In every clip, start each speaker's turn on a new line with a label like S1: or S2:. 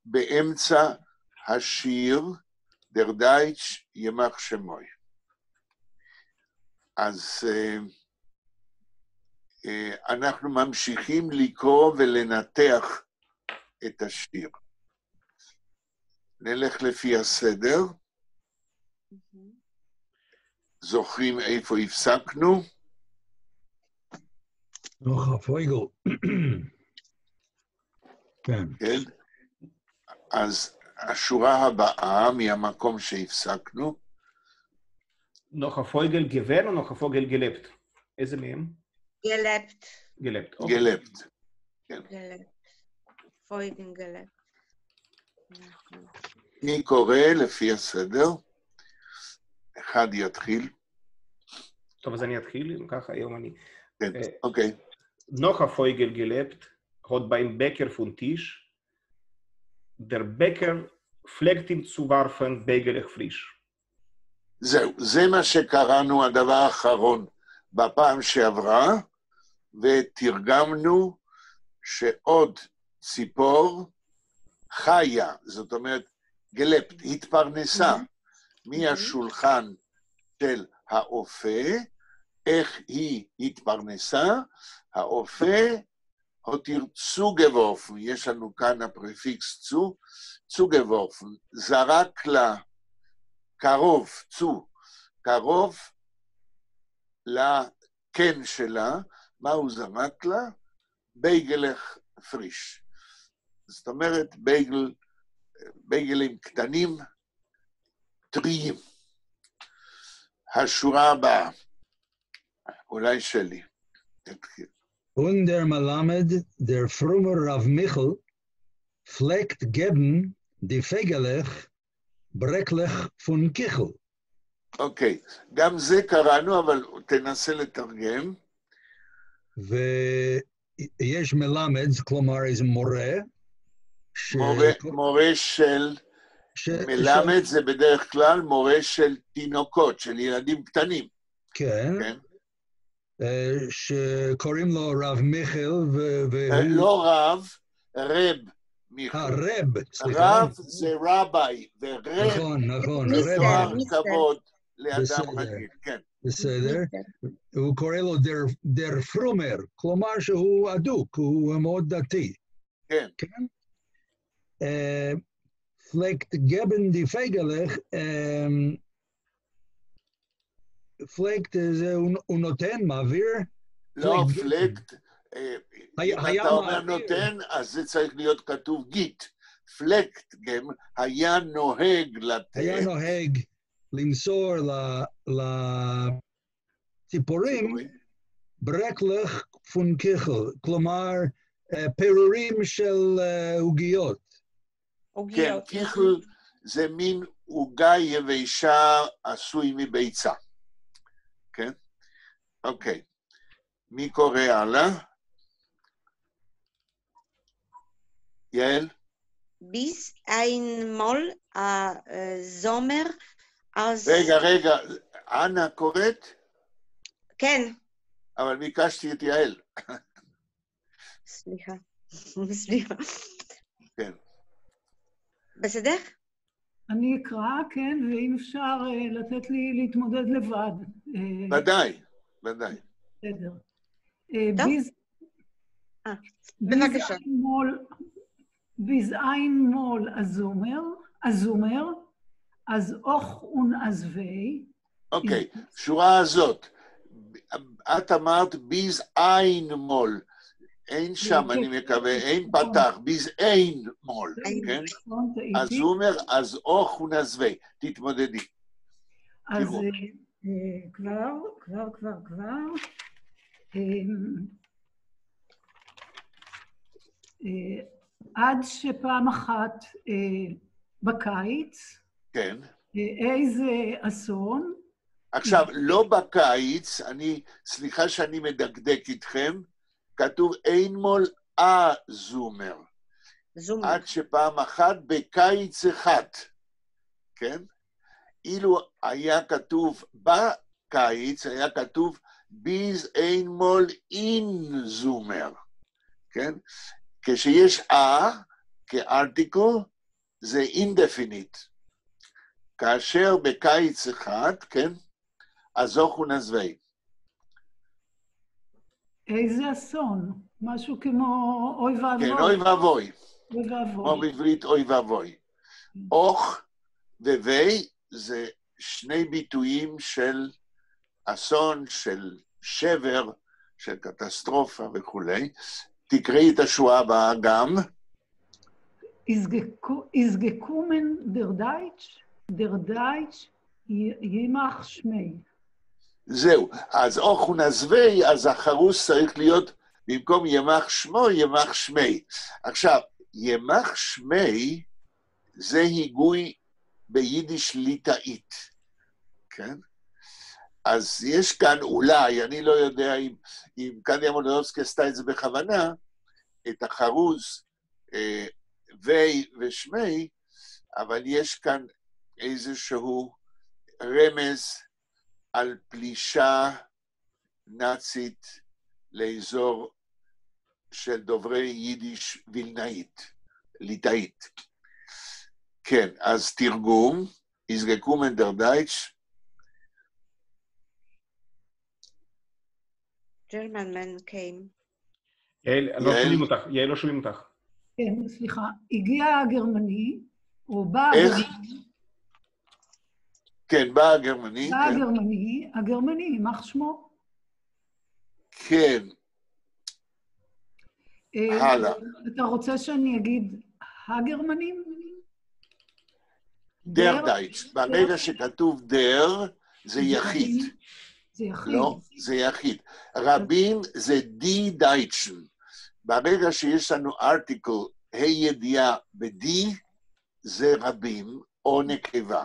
S1: באמצע השיר, דר דייטש ימח שמוי. אז אנחנו ממשיכים לקרוא ולנתח את השיר. נלך לפי הסדר. זוכרים איפה הפסקנו?
S2: נוחה פויגל. כן.
S1: כן. אז השורה הבאה מהמקום שהפסקנו.
S3: נוחה פויגל גוון או נוחה פויגל גלפט? איזה מהם?
S4: גלפט.
S3: גלפט.
S1: גלפט. כן.
S4: גלפט. פויגן גלפט.
S1: מי קורא לפי הסדר? אחד יתחיל.
S3: טוב, אז אני אתחיל, אם ככה, היום אני...
S1: כן, אוקיי.
S3: Noch ein Vogel gelebt, hat beim Bäcker von Tisch. Der Bäcker pflegt ihm zu werfen, bägerlich frisch.
S1: זהו, זה מה שקראנו, הדבר האחרון בפעם שעברה, ותרגמנו שעוד ציפור חיה, זאת אומרת, גלפט, התפרנסה מהשולחן של האופה, איך היא התפרנסה, האופה, אותיר צוגוורפן, יש לנו כאן הפרפיקס צוגוורפן, זרק לה קרוב, קרוב לקן שלה, מה הוא זרק לה? בייגלך פריש. זאת אומרת, בייגלים קטנים, טריים. השורה הבאה, אולי שלי.
S2: Und der Melamed, der frumme Rav Michel, pflegt geben die Fegelech, breklich von Kichel.
S1: אוקיי, גם זה קראנו, אבל תנסה לתרגם.
S2: ויש מלמד, כלומר איזה מורה,
S1: מורה של... מלמד זה בדרך כלל מורה של תינוקות, של ילדים קטנים.
S2: כן. שקוראים לו רב מיכל,
S1: לא רב, רב מיכל.
S2: רב, סליחה.
S1: רב זה רבי, ורב
S2: נכון,
S1: תואר כבוד לאדם רגיל, כן.
S2: בסדר. הוא קורא לו דר פרומר, כלומר שהוא אדוק, הוא מאוד דתי.
S1: כן.
S2: פלקט גבן די פייגלך, פלקט זה הוא נותן, מעביר?
S1: לא, פלקט, אם אתה אומר נותן, אז זה צריך להיות כתוב גיט. פלקט גם היה נוהג לתת. היה
S2: נוהג למסור לציפורים ברקלך פון קיכל, כלומר פירורים של עוגיות.
S1: כן, קיכל זה מין עוגה יבשה עשוי מביצה. כן? אוקיי. מי קורא הלאה? יעל?
S4: ביס einmal זומר אז...
S1: רגע, אנה קוראת?
S4: כן.
S1: אבל ביקשתי את יעל.
S4: סליחה.
S1: כן.
S4: בסדר?
S5: אני אקרא, כן, ואם אפשר לתת לי להתמודד לבד.
S1: ודאי.
S5: בסדר.
S4: טוב? בבקשה. ביז אין מול הזומר, אז אוך ונעזבי.
S1: אוקיי, שורה הזאת. את אמרת ביז אין מול. אין שם, אני מקווה, אין פתח, ביז אין מול, כן? אז הוא אומר, אז אוך ונעזבי. תתמודדי.
S5: אז כבר. עד שפעם אחת בקיץ,
S1: כן.
S5: איזה אסון.
S1: עכשיו, לא בקיץ, סליחה שאני מדקדק איתכם, כתוב אין מול זומר. עד שפעם אחת בקיץ אחד, כן? אילו היה כתוב בקיץ, היה כתוב ביז אין מול אין זומר, כן? כשיש כארטיקל זה אינדפיניט. כאשר בקיץ אחד, כן, הזוך ונעזבי.
S5: איזה אסון, משהו כמו אוי ואבוי.
S1: כן, אוי ואבוי.
S5: אוי ואבוי.
S1: כמו בעברית אוי ואבוי. אוך ווי זה שני ביטויים של אסון, של שבר, של קטסטרופה וכולי. תקראי את השורה הבאה גם.
S5: יזגקומן דר דייטש יימח שמי.
S1: זהו, אז אוך ונעזבי, אז החרוס צריך להיות, במקום ימח שמו, ימח שמי. עכשיו, ימח שמי זה היגוי ביידיש ליטאית, כן? אז יש כאן אולי, אני לא יודע אם קניה מולדובסקי עשתה את זה בכוונה, את החרוז וי ושמי, אבל יש כאן איזשהו רמז על פלישה נאצית לאזור של דוברי יידיש וילנאית, ליטאית. כן, אז תרגום, יזגקו מן דר דייטש.
S6: German man came.
S3: יעל, לא שומעים אותך, יעל, לא שומעים אותך.
S5: כן, סליחה. הגיע הגרמני, או בא
S1: איך?
S5: הגרמני.
S1: כן, בא הגרמני.
S5: בא הגרמני, הגרמני, יימח שמו.
S1: כן. הלאה.
S5: אתה רוצה שאני אגיד הגרמנים?
S1: דר דייטש. ברגע שכתוב דר, זה יחיד.
S5: זה יחיד.
S1: לא, זה יחיד. רבים זה די דייטשן. ברגע שיש לנו ארטיקל, הידיעה ב-D, זה רבים או נקבה.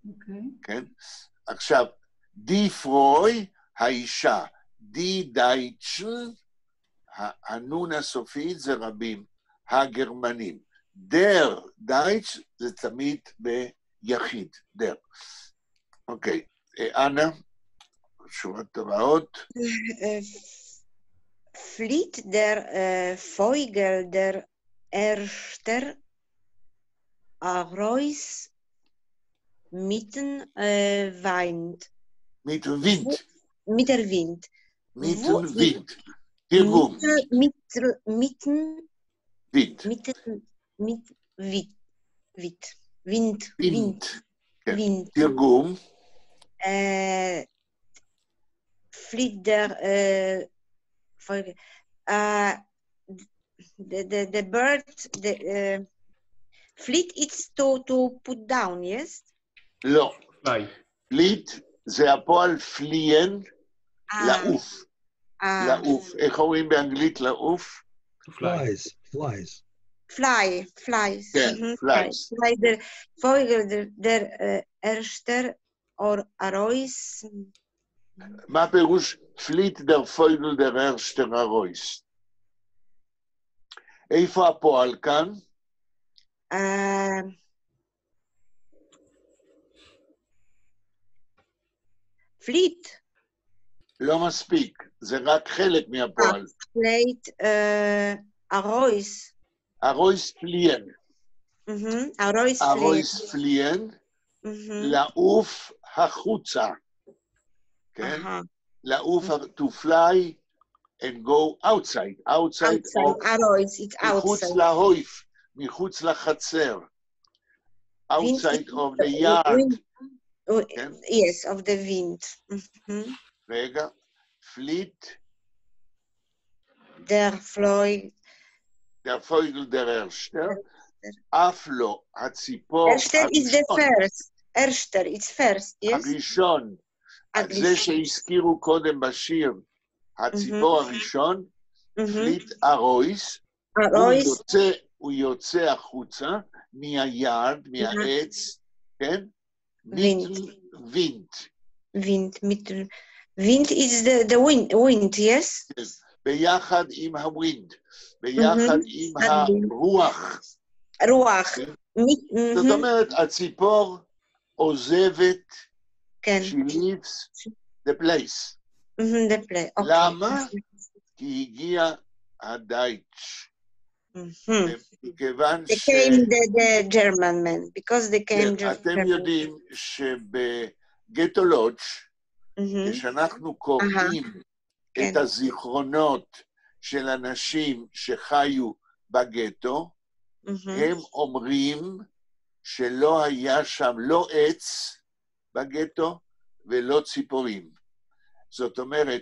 S5: אוקיי.
S1: כן? עכשיו, די פרוי, האישה. די דייטשן, הנון הסופית זה רבים, הגרמנים. דר דייטש זה תמיד ביחיד, דר. אוקיי, אנה, שורת הבאות.
S6: Flieht der Vogel der Erster Arois mitten Wind.
S1: Mit Wind.
S6: Mit der Wind.
S1: Mit Wind. תרגום.
S6: Mitten
S1: Wind.
S6: mit Wind.
S1: Wind. כן.
S6: Wind.
S1: תרגום.
S6: Flieht der Vogel. The bird, fleet it's to put down, yes?
S1: לא.
S3: פליי.
S1: פליט זה הפועל פליין, לעוף. לעוף. איך אומרים באנגלית לעוף?
S2: Flies.
S6: Flies.
S1: כן, flies.
S6: Fly der Vogel der Erster or Arois.
S1: מה פירוש פליט דר פויגל דר ארשטר הרויס? איפה הפועל כאן?
S6: פליט.
S1: לא מספיק, זה רק חלק מהפועל.
S6: פליט ארויס.
S1: הרויס פליין. הרויס פליין, לעוף החוצה. כן? לעוף, to fly and go outside. Outside of, מחוץ להויף, מחוץ לחצר. Outside of the yard.
S6: Yes, of the wind.
S1: רגע, fleet.
S6: Der
S1: Vogel der Erster. אף לא, הציפור
S6: Erster is the first. Erster, it's first, yes?
S1: הראשון. זה שהזכירו קודם בשיר, הציפור הראשון, פליט ארויס, הוא יוצא החוצה מהיעד, מהעץ, כן? וינט.
S6: Wind is the wind, yes?
S1: ביחד עם הווינד, ביחד עם הרוח.
S6: רוח.
S1: זאת אומרת, הציפור עוזבת, she leaves the place. למה? כי הגיע הדייטש. מכיוון
S6: They came the German men, because they came
S1: כן, אתם יודעים שבגטו לודג' כשאנחנו קוראים את הזיכרונות של אנשים שחיו בגטו, הם אומרים שלא היה שם לא עץ בגטו ולא ציפורים. זאת אומרת,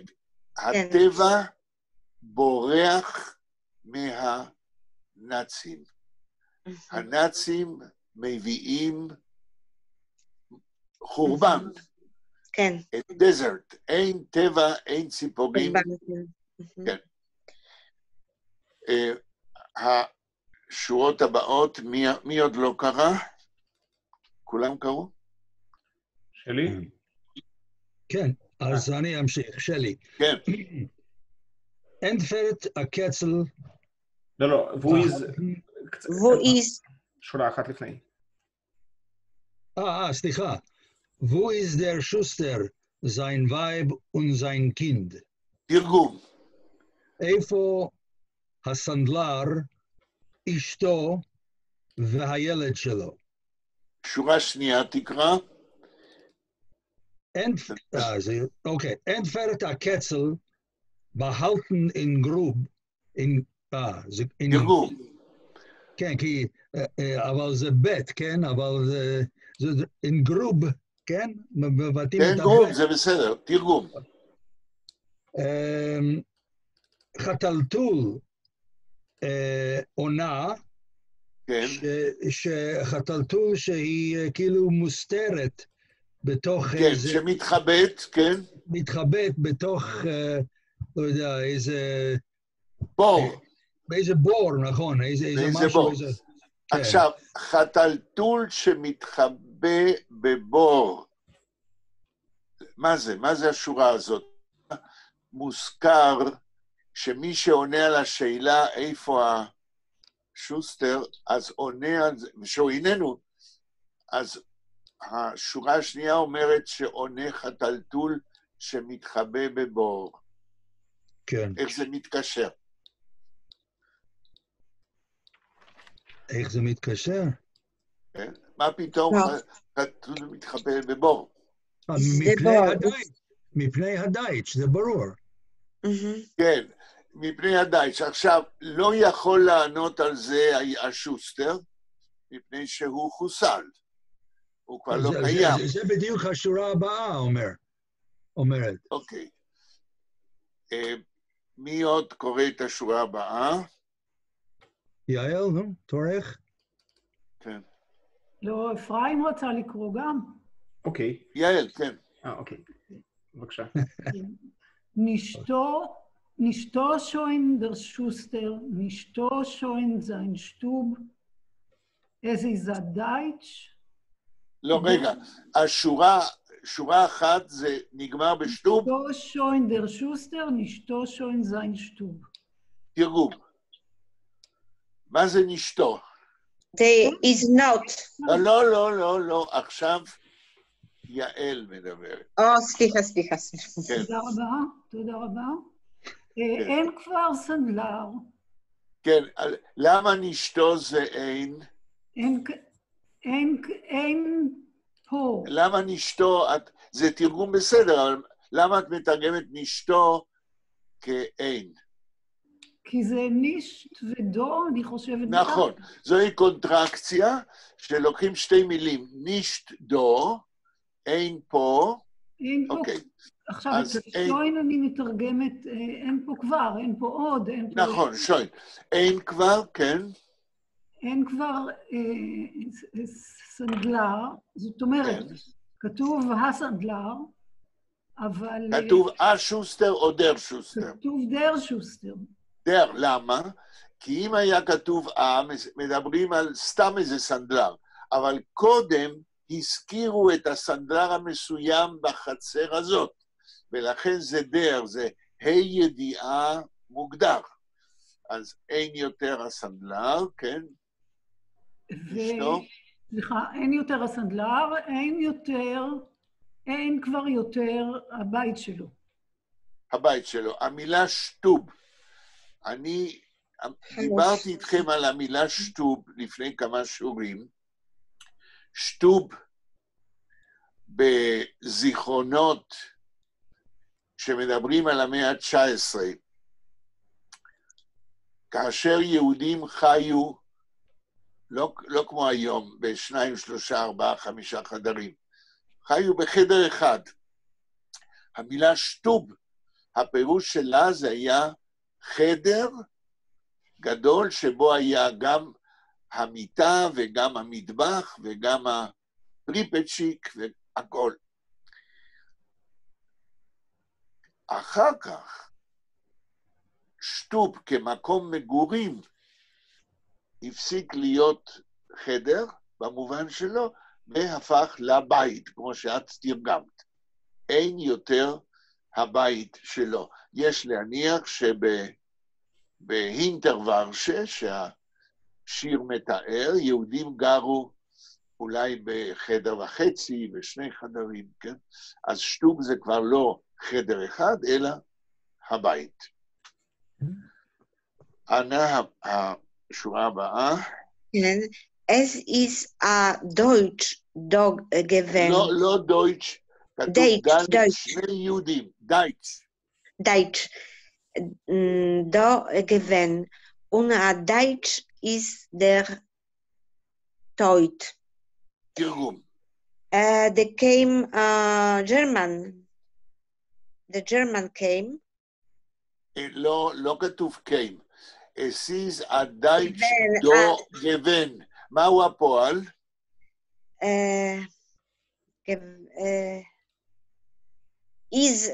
S1: הטבע בורח מהנאצים. הנאצים מביאים חורבן.
S6: כן.
S1: את דזרט, אין טבע, אין ציפורים. כן. השורות הבאות, מי עוד לא קרא? כולם קראו?
S3: שלי?
S2: כן, אז אני אמשיך, שלי.
S1: כן.
S2: אנפרת הקצל...
S3: לא, והוא איז... שורה אחת לפני.
S2: סליחה. Wo ist der Schuster, sein Weib und sein Kind?
S1: תרגום.
S2: איפה הסנדלר, אשתו והילד שלו?
S1: שורה שנייה תקרא.
S2: אוקיי. Entfert הקצל, behalten in Grub,
S1: תרגום.
S2: כן, כי, אבל זה בית, כן? אבל זה in גרוב, כן?
S1: כן, גרוב, זה בסדר, תרגום.
S2: חתלתול עונה,
S1: כן.
S2: שחתלתול שהיא כאילו מוסתרת בתוך
S1: כן,
S2: איזה...
S1: שמתחבאת, כן.
S2: מתחבאת בתוך, לא יודע, איזה...
S1: בור.
S2: באיזה בור, נכון, איזה משהו,
S1: בור.
S2: איזה...
S1: עכשיו, חתלתול שמתחבא בבור. מה זה? מה זה השורה הזאת? מוזכר שמי שעונה על השאלה איפה השוסטר, אז עונה על זה, ושהוא איננו, אז השורה השנייה אומרת שעונה חתלתול שמתחבא בבור.
S2: כן.
S1: איך זה מתקשר?
S2: איך זה מתקשר?
S1: כן? מה פתאום חתול מתחבא בבור?
S2: מפני הדייץ', זה ברור.
S1: כן, מפני הדייץ'. עכשיו, לא יכול לענות על זה השוסטר, מפני שהוא חוסל. הוא כבר לא קיים.
S2: זה בדיוק השורה הבאה אומרת.
S1: אוקיי. מי עוד קורא את השורה הבאה?
S2: יעל, נו, תורך?
S1: כן.
S5: לא, אפרים רצה לקרוא גם.
S3: אוקיי.
S1: יעל, כן.
S3: אוקיי. בבקשה.
S5: Nicht schon der Schuster, nicht schon sein Stub. Es ist ein Deutsch.
S1: לא, רגע. שורה אחת זה נגמר בשטוב.
S5: Nicht schon der Schuster, nicht schon sein Stub.
S1: תרגום. מה זה נשתו?
S6: They is not.
S1: לא. עכשיו יעל מדברת.
S6: סליחה.
S5: תודה רבה. אין כבר סנדלר.
S1: כן, למה נשתו זה אין?
S5: אין פה.
S1: למה נשתו, זה תרגום בסדר, אבל למה את מתרגמת נשתו כאין?
S5: כי זה נישט ודו, אני חושבת...
S1: נכון, זוהי קונטרקציה שלוקחים שתי מילים, נישט דו, אין פה.
S5: אין פה. עכשיו, את שוין אני מתרגמת, אין פה כבר, אין פה עוד, אין פה...
S1: נכון, שוין. אין כבר, כן.
S5: אין כבר סנדלר, זאת אומרת, כתוב הסנדלר, אבל...
S1: כתוב השוסטר או דר שוסטר?
S5: כתוב דר שוסטר.
S1: דר, למה? כי אם היה כתוב מדברים על סתם איזה סנדלר, אבל קודם הזכירו את הסנדלר המסוים בחצר הזאת, ולכן זה דר, זה הידיעה מוגדר. אז אין יותר הסנדלר, כן?
S5: סליחה, אין יותר הסנדלר, אין כבר יותר הבית שלו.
S1: הבית שלו. המילה שטוב, אני דיברתי איתכם על המילה שטוב לפני כמה שיעורים. שטוב בזיכרונות שמדברים על המאה ה-19, כאשר יהודים חיו, לא כמו היום, בשניים, שלושה, ארבעה, חמישה חדרים, חיו בחדר אחד. המילה שטוב, הפירוש שלה זה היה חדר גדול שבו היה גם המיטה וגם המטבח וגם הפריפצ'יק והכל. אחר כך, שטוב כמקום מגורים הפסיק להיות חדר במובן שלו והפך לבית, כמו שאת תרגמת. אין יותר הבית שלו. יש להניח שבהינטרוורשה, שהשיר מתאר, יהודים גרו אולי בחדר וחצי, בשני חדרים, כן? אז שטוב זה כבר לא חדר אחד, אלא הבית. אנא, השורה הבאה.
S6: כן. Es ist a Deutsch dog gewesen.
S1: לא דויטש, כתוב דייטש, שני יהודים, דייטש.
S6: Deutsch. Da gewesen. Und a Deutsch ist der Deut.
S1: תרגום.
S6: They came German. The German came.
S1: לא כתוב קיים. Es ist a Deutsch do gewesen. מהו הפועל?
S6: Is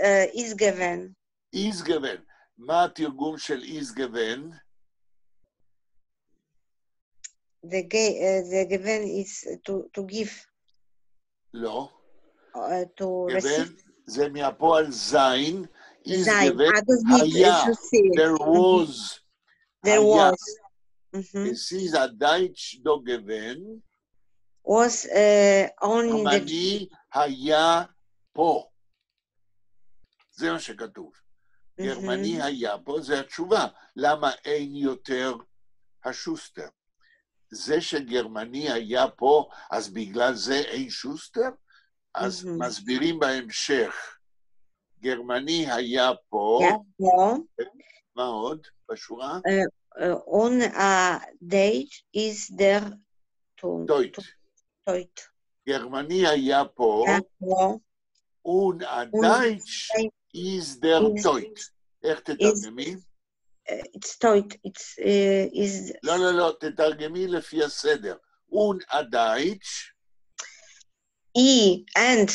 S6: given.
S1: is given. מה התרגום של is given?
S6: The given is to give.
S1: לא.
S6: To
S1: given
S6: receive.
S1: זה מהפועל זין. is
S6: Sein.
S1: given היה. There was.
S6: There was.
S1: Es ist a Deutsch do gewesen.
S6: Was only the
S1: גרמני היה פה. זה מה שכתוב. גרמני היה פה, זה התשובה. למה אין יותר השוסטר? זה שגרמני היה פה, אז בגלל זה אין שוסטר? אז מסבירים בהמשך. גרמני היה פה. מה עוד בשורה?
S6: On a date is there to Deut.
S1: גרמני היה פה. Und a Deutsch is der Deut. איך תתרגמי?
S6: It's Deut. It's is.
S1: לא, תתרגמי לפי הסדר. Und a Deutsch.
S6: And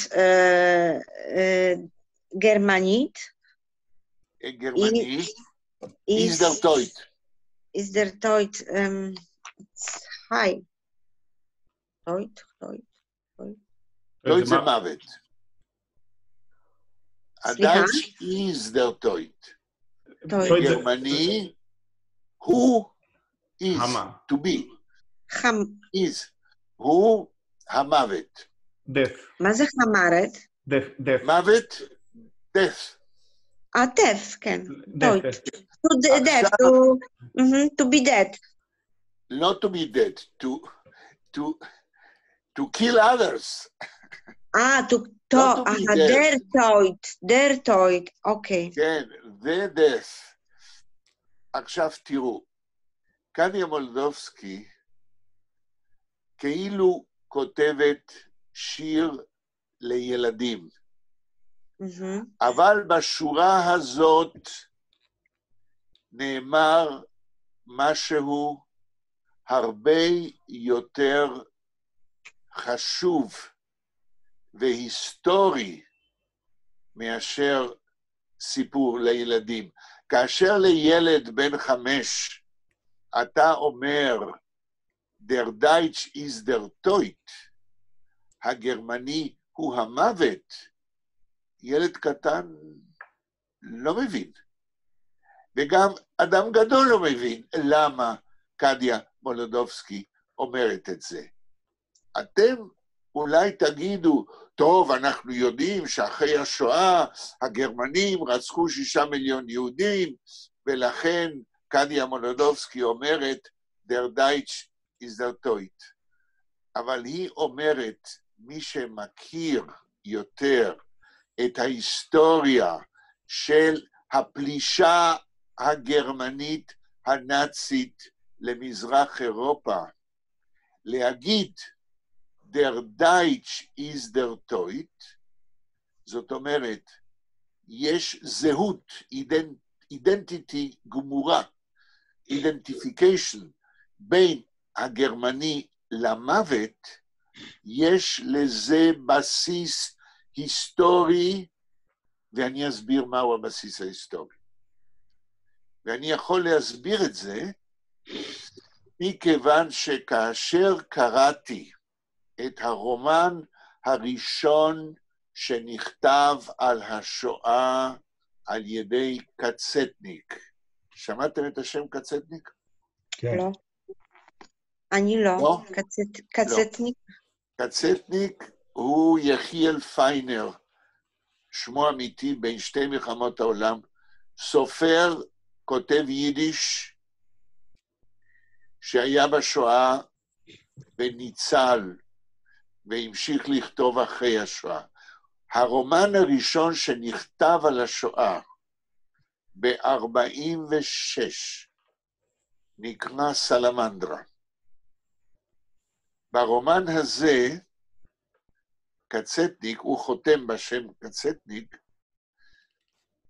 S6: Germanit.
S1: גרמני. Is der Deut.
S6: Is der Deut. It's high. Deut.
S1: Deut זה מוות. הדייטש is der Deut. גרמני הוא is, to be. is. הוא המוות.
S3: death.
S6: מה זה חמרת?
S3: death.
S1: מוות, death.
S6: death, כן.
S3: death.
S6: To be dead.
S1: Not to be dead, to kill others.
S6: their Deut, אוקיי.
S1: כן, זה death. עכשיו תראו, קדיה מולדובסקי כאילו כותבת שיר לילדים, אבל בשורה הזאת נאמר משהו הרבה יותר חשוב והיסטורי מאשר סיפור לילדים. כאשר לילד בן 5 אתה אומר, der Deutsch ist der Tod, הגרמני הוא המוות, ילד קטן לא מבין. וגם אדם גדול לא מבין למה קדיה מולדובסקי אומרת את זה. אתם אולי תגידו, טוב, אנחנו יודעים שאחרי השואה הגרמנים רצחו 6 מיליון יהודים, ולכן קדיה מולודובסקי אומרת, der Deutsch ist der Teut. אבל היא אומרת, מי שמכיר יותר את ההיסטוריה של הפלישה הגרמנית הנאצית למזרח אירופה, להגיד, der Deutsch ist der Teut, זאת אומרת, יש זהות, אידנטיטי גמורה, אידנטיפיקיישן, בין הגרמני למוות, יש לזה בסיס היסטורי, ואני אסביר מהו הבסיס ההיסטורי. ואני יכול להסביר את זה, מכיוון שכאשר קראתי את הרומן הראשון שנכתב על השואה על ידי קצטניק. שמעתם את השם קצטניק?
S2: כן.
S6: לא. אני לא. קצטניק.
S1: קצטניק הוא יחיאל פיינר, שמו אמיתי בין שתי מלחמות העולם, סופר, כותב יידיש, שהיה בשואה וניצל, והמשיך לכתוב אחרי השואה. הרומן הראשון שנכתב על השואה ב-46 נקרא סלמנדרה. ברומן הזה, קצטניק, הוא חותם בשם קצטניק,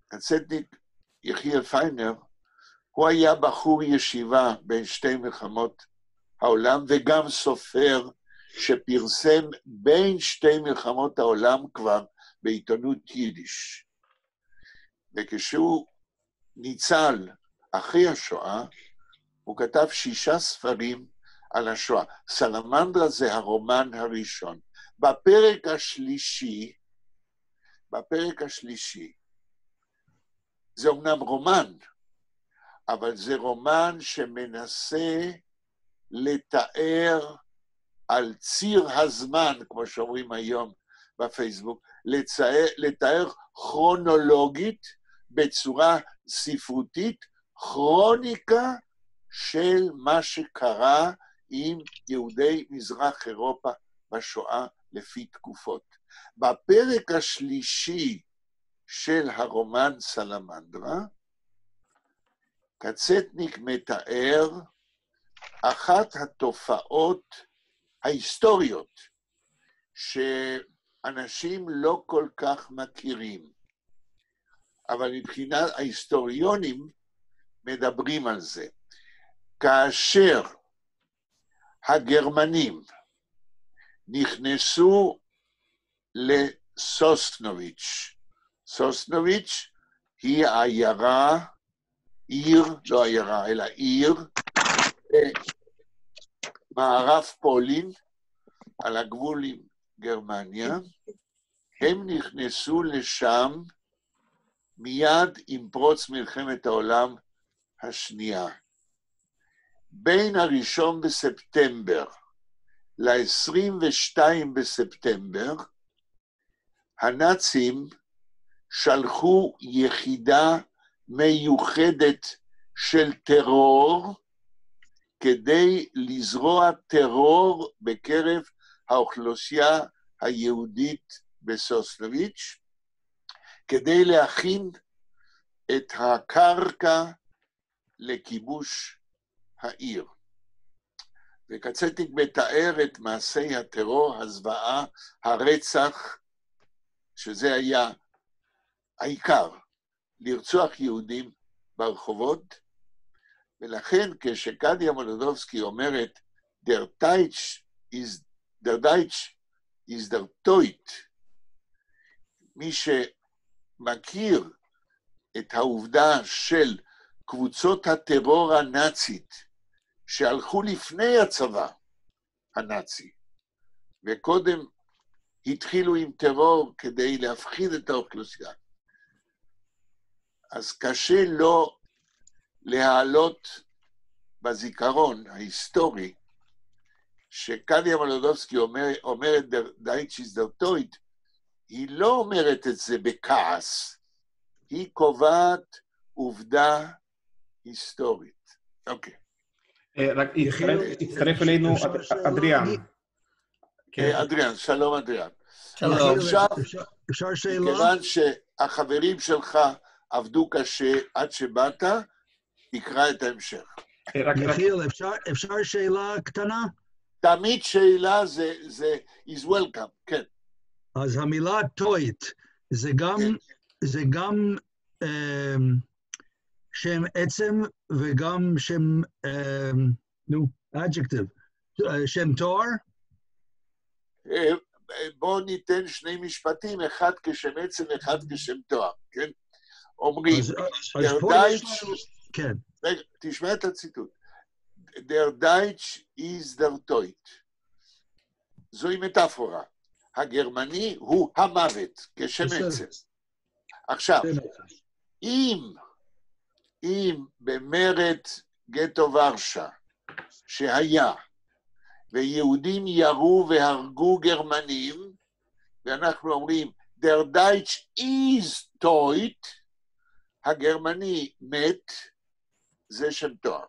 S1: קצטניק יחיאל פיינר, הוא היה בחור ישיבה בין שתי מלחמות העולם, וגם סופר שפרסם בין שתי מלחמות העולם כבר בעיתונות יידיש. וכשהוא ניצל אחרי השואה, הוא כתב 6 ספרים על השואה. סלמנדרה זה הרומן הראשון. בפרק השלישי, זה אומנם רומן, אבל זה רומן שמנסה לתאר על ציר הזמן, כמו שאומרים היום בפייסבוק, לתאר כרונולוגית, בצורה ספרותית, כרוניקה של מה שקרה עם יהודי מזרח אירופה בשואה לפי תקופות. בפרק השלישי של הרומן סלמנדרה, קצטניק מתאר אחת התופעות ההיסטוריות שאנשים לא כל כך מכירים, אבל מבחינת ההיסטוריונים מדברים על זה. כאשר הגרמנים נכנסו לסוסנוביץ', סוסנוביץ' היא העיירה, עיר, לא עיירה, אלא עיר, מערב פולין, על הגבול עם גרמניה, הם נכנסו לשם מיד עם פרוץ מלחמת העולם השנייה. בין 1 בספטמבר ל-22 בספטמבר, הנאצים שלחו יחידה מיוחדת של טרור, כדי לזרוע טרור בקרב האוכלוסייה היהודית בסוסנוביץ', כדי להכין את הקרקע לכיבוש העיר. וקצטניק מתאר את מעשי הטרור, הזוועה, הרצח, שזה היה העיקר, לרצוח יהודים ברחובות, ולכן כשקדיה מולודובסקי אומרת, der Deutsch ist der Teut, מי שמכיר את העובדה של קבוצות הטרור הנאצית, שהלכו לפני הצבא הנאצי, וקודם התחילו עם טרור כדי להפחיד את האוכלוסייה, אז קשה לא להעלות בזיכרון ההיסטורי, שקדיה מולודובסקי אומרת דייטש איז דר טויט, היא לא אומרת את זה בכעס, היא קובעת עובדה היסטורית. אוקיי.
S3: רק הצטרף אלינו אדריאן.
S1: אדריאן, שלום אדריאן.
S2: שלום.
S1: עכשיו,
S2: אפשר שאלה?
S1: מכיוון שהחברים שלך עבדו קשה עד שבאת, תקרא את ההמשך.
S2: יחיאל, אפשר שאלה קטנה?
S1: תמיד שאלה זה is welcome, כן.
S2: אז המילה טויט, זה גם שם עצם וגם שם, adjective, שם תואר?
S1: בואו ניתן שני משפטים, אחד כשם עצם, אחד כשם תואר, כן? אומרים, der Deutsch,
S2: כן.
S1: רגע, תשמע את הציטוט. Der Deutsch is der Tod. זוהי מטאפורה. הגרמני הוא המוות, כשם עצם. עכשיו, אם במרד גטו ורשה, שהיה, ויהודים ירו והרגו גרמנים, ואנחנו אומרים, der Deutsch is tot, הגרמני מת, זה שם תואר.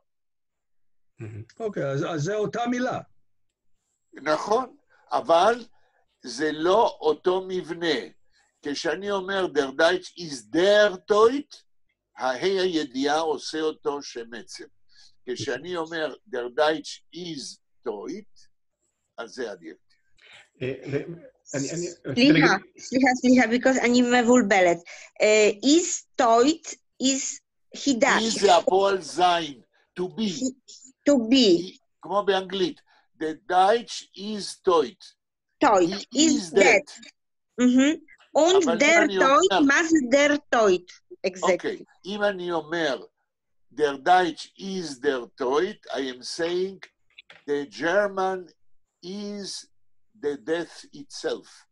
S2: אוקיי, אז זה אותה מילה.
S1: נכון, אבל זה לא אותו מבנה. כשאני אומר, der Deutsch is der tot, ההי הידיעה עושה אותו שם עצם. כשאני אומר, der Deutsch is tot, אז זה אדיפטי.
S6: סליחה, because אני מבולבלת. is tot, is חידה.
S1: is זה הפועל זין, to be.
S6: to be.
S1: כמו באנגלית. The Deutsch is tot.
S6: Tot, is dead. Und der Tot, מה זה der Tot?
S1: אוקיי, אם אני אומר, der Deutsch is der Tot, I am saying, the German is the death itself.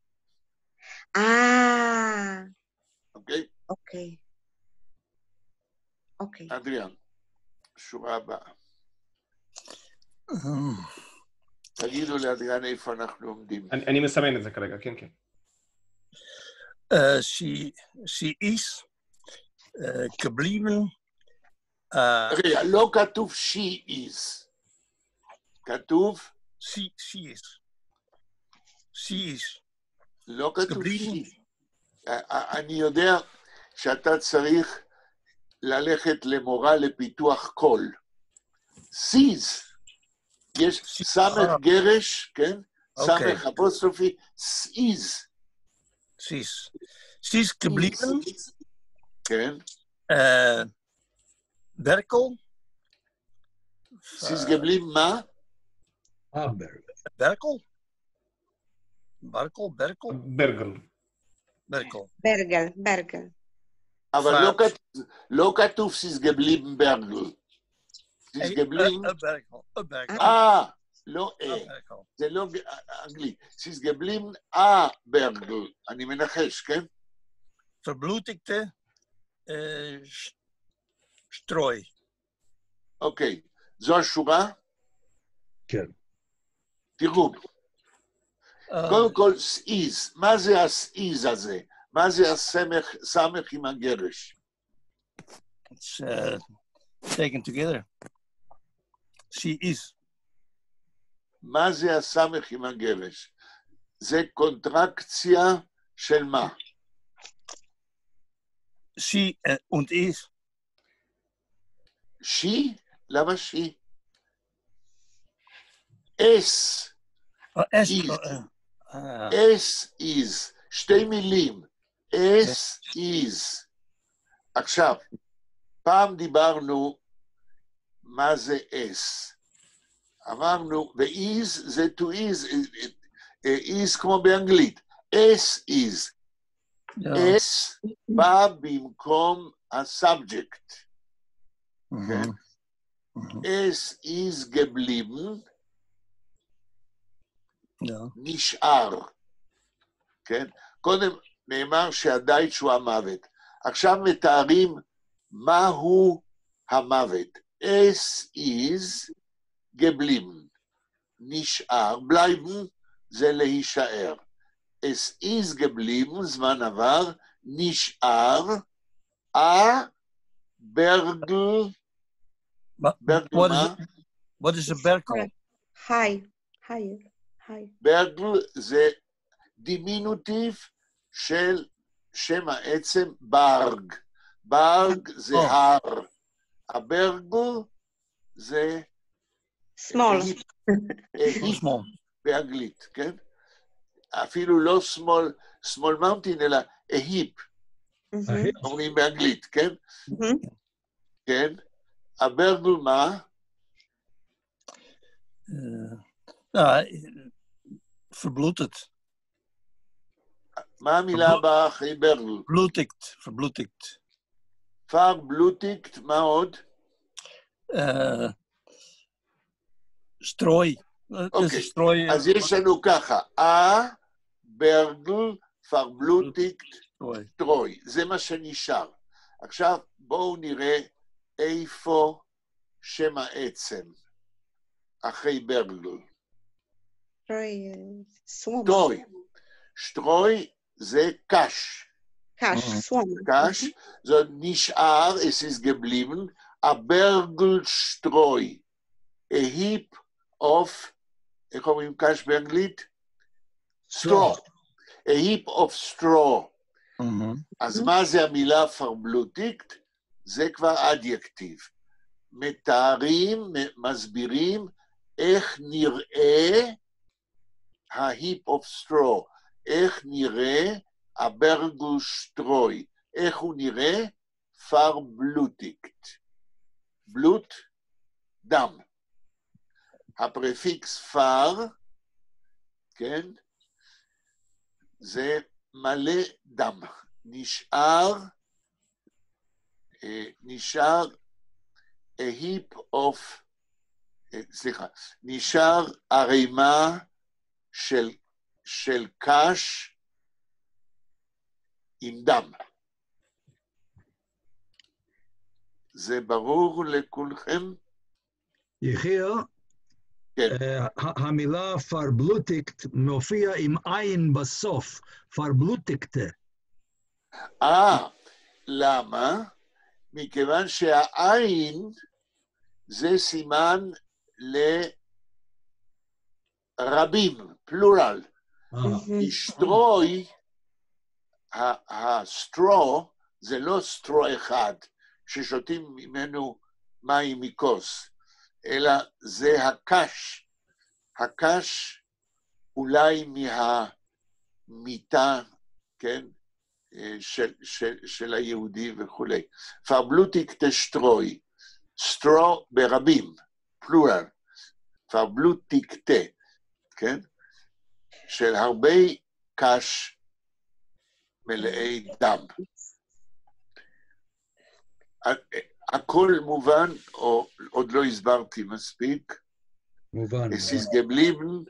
S1: אוקיי?
S6: אוקיי. אוקיי.
S1: אדריאן, שורה הבאה. תגידו לאדריאן איפה אנחנו עומדים.
S3: אני מסמן את זה כרגע, כן, כן.
S7: She is geblieben.
S1: רגע, לא כתוב she is. כתוב?
S7: She is. She is.
S1: לא כתוב she. אני יודע שאתה צריך ללכת למורה לפיתוח קול. סיז. יש סמך גרש, כן? סמך אפוסטרופי, סיז.
S7: סיז. סיז geblieben.
S1: כן.
S7: ברקל.
S1: סיז geblieben מה?
S7: ברקל. ברקל.
S6: ברגל.
S1: אבל לא כתוב סיז geblieben ברגל. סיז geblieben... לא זה לא אנגלית. סיז geblieben ברגל. אני מנחש, כן?
S7: verblutigte Streu.
S1: אוקיי. זו השורה?
S2: כן.
S1: תראו. קודם כל, סעיז. מה זה הסעיז הזה? מה זה הסמך עם הגרש?
S7: It's taken together. She is.
S1: מה זה הסמך עם הגרש? זה קונטרקציה של מה?
S7: She und is.
S1: She? למה she? S. S is. שתי מילים. S is. עכשיו, פעם דיברנו מה זה S. אמרנו, ו-is זה to is, is כמו באנגלית. S is. S בא במקום הסאבג'קט. S is geblieben. נשאר. כן? קודם נאמר שהדייטש הוא המוות. עכשיו מתארים מהו המוות. Es is geblieben. נשאר. bleiben זה להישאר. Es is geblieben, זמן עבר, נשאר, ברגל ברגל מה?
S7: What is a berkel?
S6: high.
S1: ברגל זה דימינוטיב של שם העצם ברג. ברג זה הר. הברגל זה...
S6: small.
S1: באנגלית, כן? אפילו לא small mountain, אלא a heap. אומרים באנגלית, כן? כן? הברגל מה?
S7: Verbloeted.
S1: מה המילה הבאה אחרי ברגל?
S7: Verbloedigd.
S1: verblutigt, מה עוד?
S7: Strooi.
S1: אוקיי, אז יש לנו ככה, ברגל, verblutigt, strooi. זה מה שנשאר. עכשיו בואו נראה איפה שם העצם אחרי ברגל. שטרוי. שטרוי זה קש. קש, זאת נשאר, es ist geblieben, a Bergelstreu, a heap of, איך אומרים קש באנגלית? straw. A heap of straw. אז מה זה המילה פרבלוטיקט? זה כבר אדיקטיב. מתארים, מסבירים איך נראה ה-heap of straw, איך נראה הברגלשטרוי, איך הוא נראה? פרבלוטיקט. בלוט, דם. הפרפיקס פר, כן? זה מלא דם. נשאר a heap of, נשאר ערימה של קש עם דם. זה ברור לכולכם?
S2: יחיאל, המילה פרבלוטיקט מופיע עם עין בסוף, פרבלוטיקטה.
S1: למה? מכיוון שהעין זה סימן לרבים, פלורל. שטרוי, הסטרו, זה לא סטרו אחד ששותים ממנו מים מכוס, אלא זה הקש. הקש אולי מהמיטה, כן? של היהודי וכולי. פרבלוטיקטה שטרוי, סטרו ברבים, פלורל, פרבלוטיקטה, כן? של הרבה קש מלאי דם. הכל מובן, או עוד לא הסברתי מספיק?
S2: מובן.
S1: Es ist geblieben,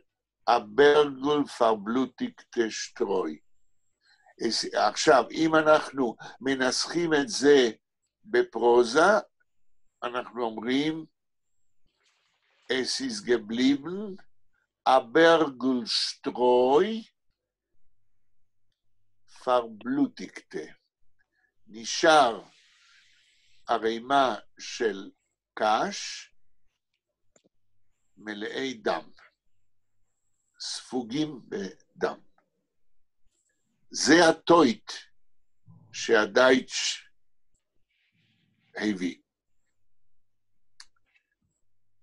S1: a Bergel verblutigte Streu. עכשיו, אם אנחנו מנסחים את זה בפרוזה, אנחנו אומרים, es ist geblieben, a Bergelstreu verblutigte. נשאר ערימה של קש מלאי דם, ספוגים בדם. זה הטויט שהדייטש הביא.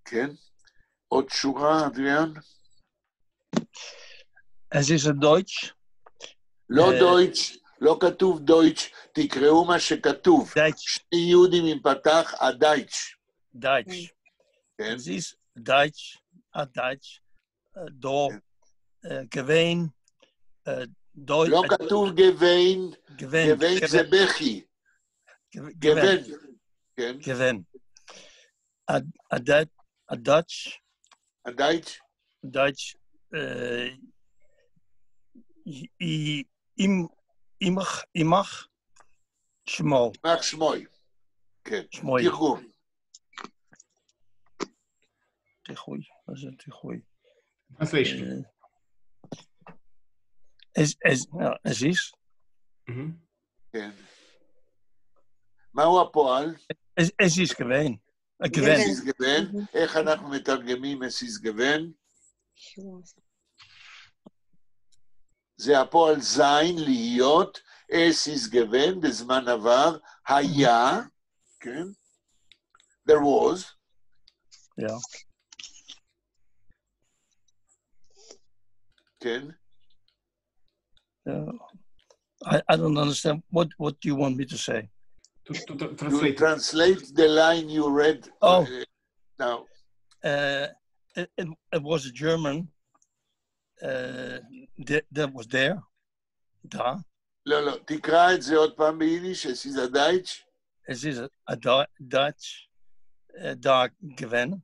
S1: כן? עוד שורה, אדריאן?
S7: Es ist ein Deutsch.
S1: לא דויטש, לא כתוב דויטש, תקראו מה שכתוב. שני יהודים עם פתח, הדייטש.
S7: דייטש.
S1: כן?
S7: Es ist Deutsch, a Deutsch, do, gewein,
S1: לא כתוב גוון, גוון זה בכי. גוון. כן?
S7: גוון. הדייטש.
S1: הדייטש?
S7: דייטש, אימך, שמול.
S1: אימך שמוי. כן, תרגום.
S7: תיחוי, מה זה תיחוי?
S3: Translation.
S7: Es ist?
S1: כן. מהו הפועל?
S7: Es ist gewesen. גוון.
S1: אסיס גוון. איך אנחנו מתרגמים אסיס גוון? זה הפועל זין להיות, אסיס גוון בזמן עבר, היה, כן? There was.
S7: Yeah.
S1: כן.
S7: I don't understand. What do you want me to say?
S3: To
S1: You translate the line you read now.
S7: It was a German that was there. Da.
S1: לא, תקרא את זה עוד פעם ביידיש, es ist a Deutsch.
S7: Es ist a Dutch da gewen.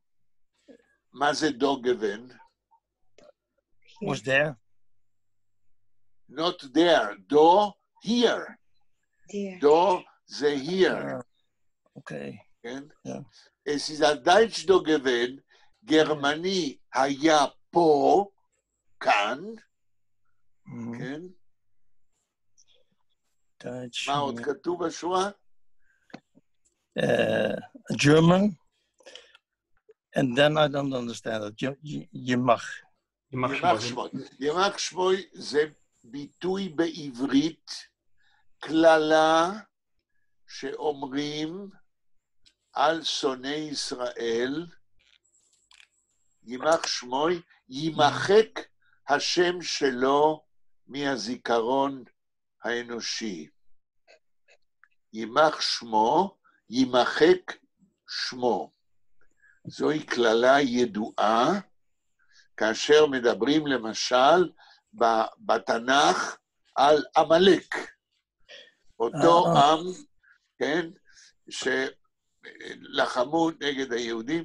S1: מה זה דו גוון?
S7: Was there.
S1: Not there, דו, here. דו זה here.
S7: Okay.
S1: כן?
S7: Yeah.
S1: Es ist a Deutsch דו גוון, גרמני היה פה, כאן, כן?
S7: Dutch.
S1: מה עוד כתוב בשורה?
S7: German. And then I don't understand it. Yemach.
S1: ימח שמוי זה ביטוי בעברית, כללה שאומרים על שונאי ישראל, ימח שמוי, ימחק השם שלו מהזיכרון האנושי. ימח שמו, ימחק שמו. זוהי כללה ידועה, כאשר מדברים למשל בתנ"ך על עמלק. אותו עם, כן, שלחמו נגד היהודים,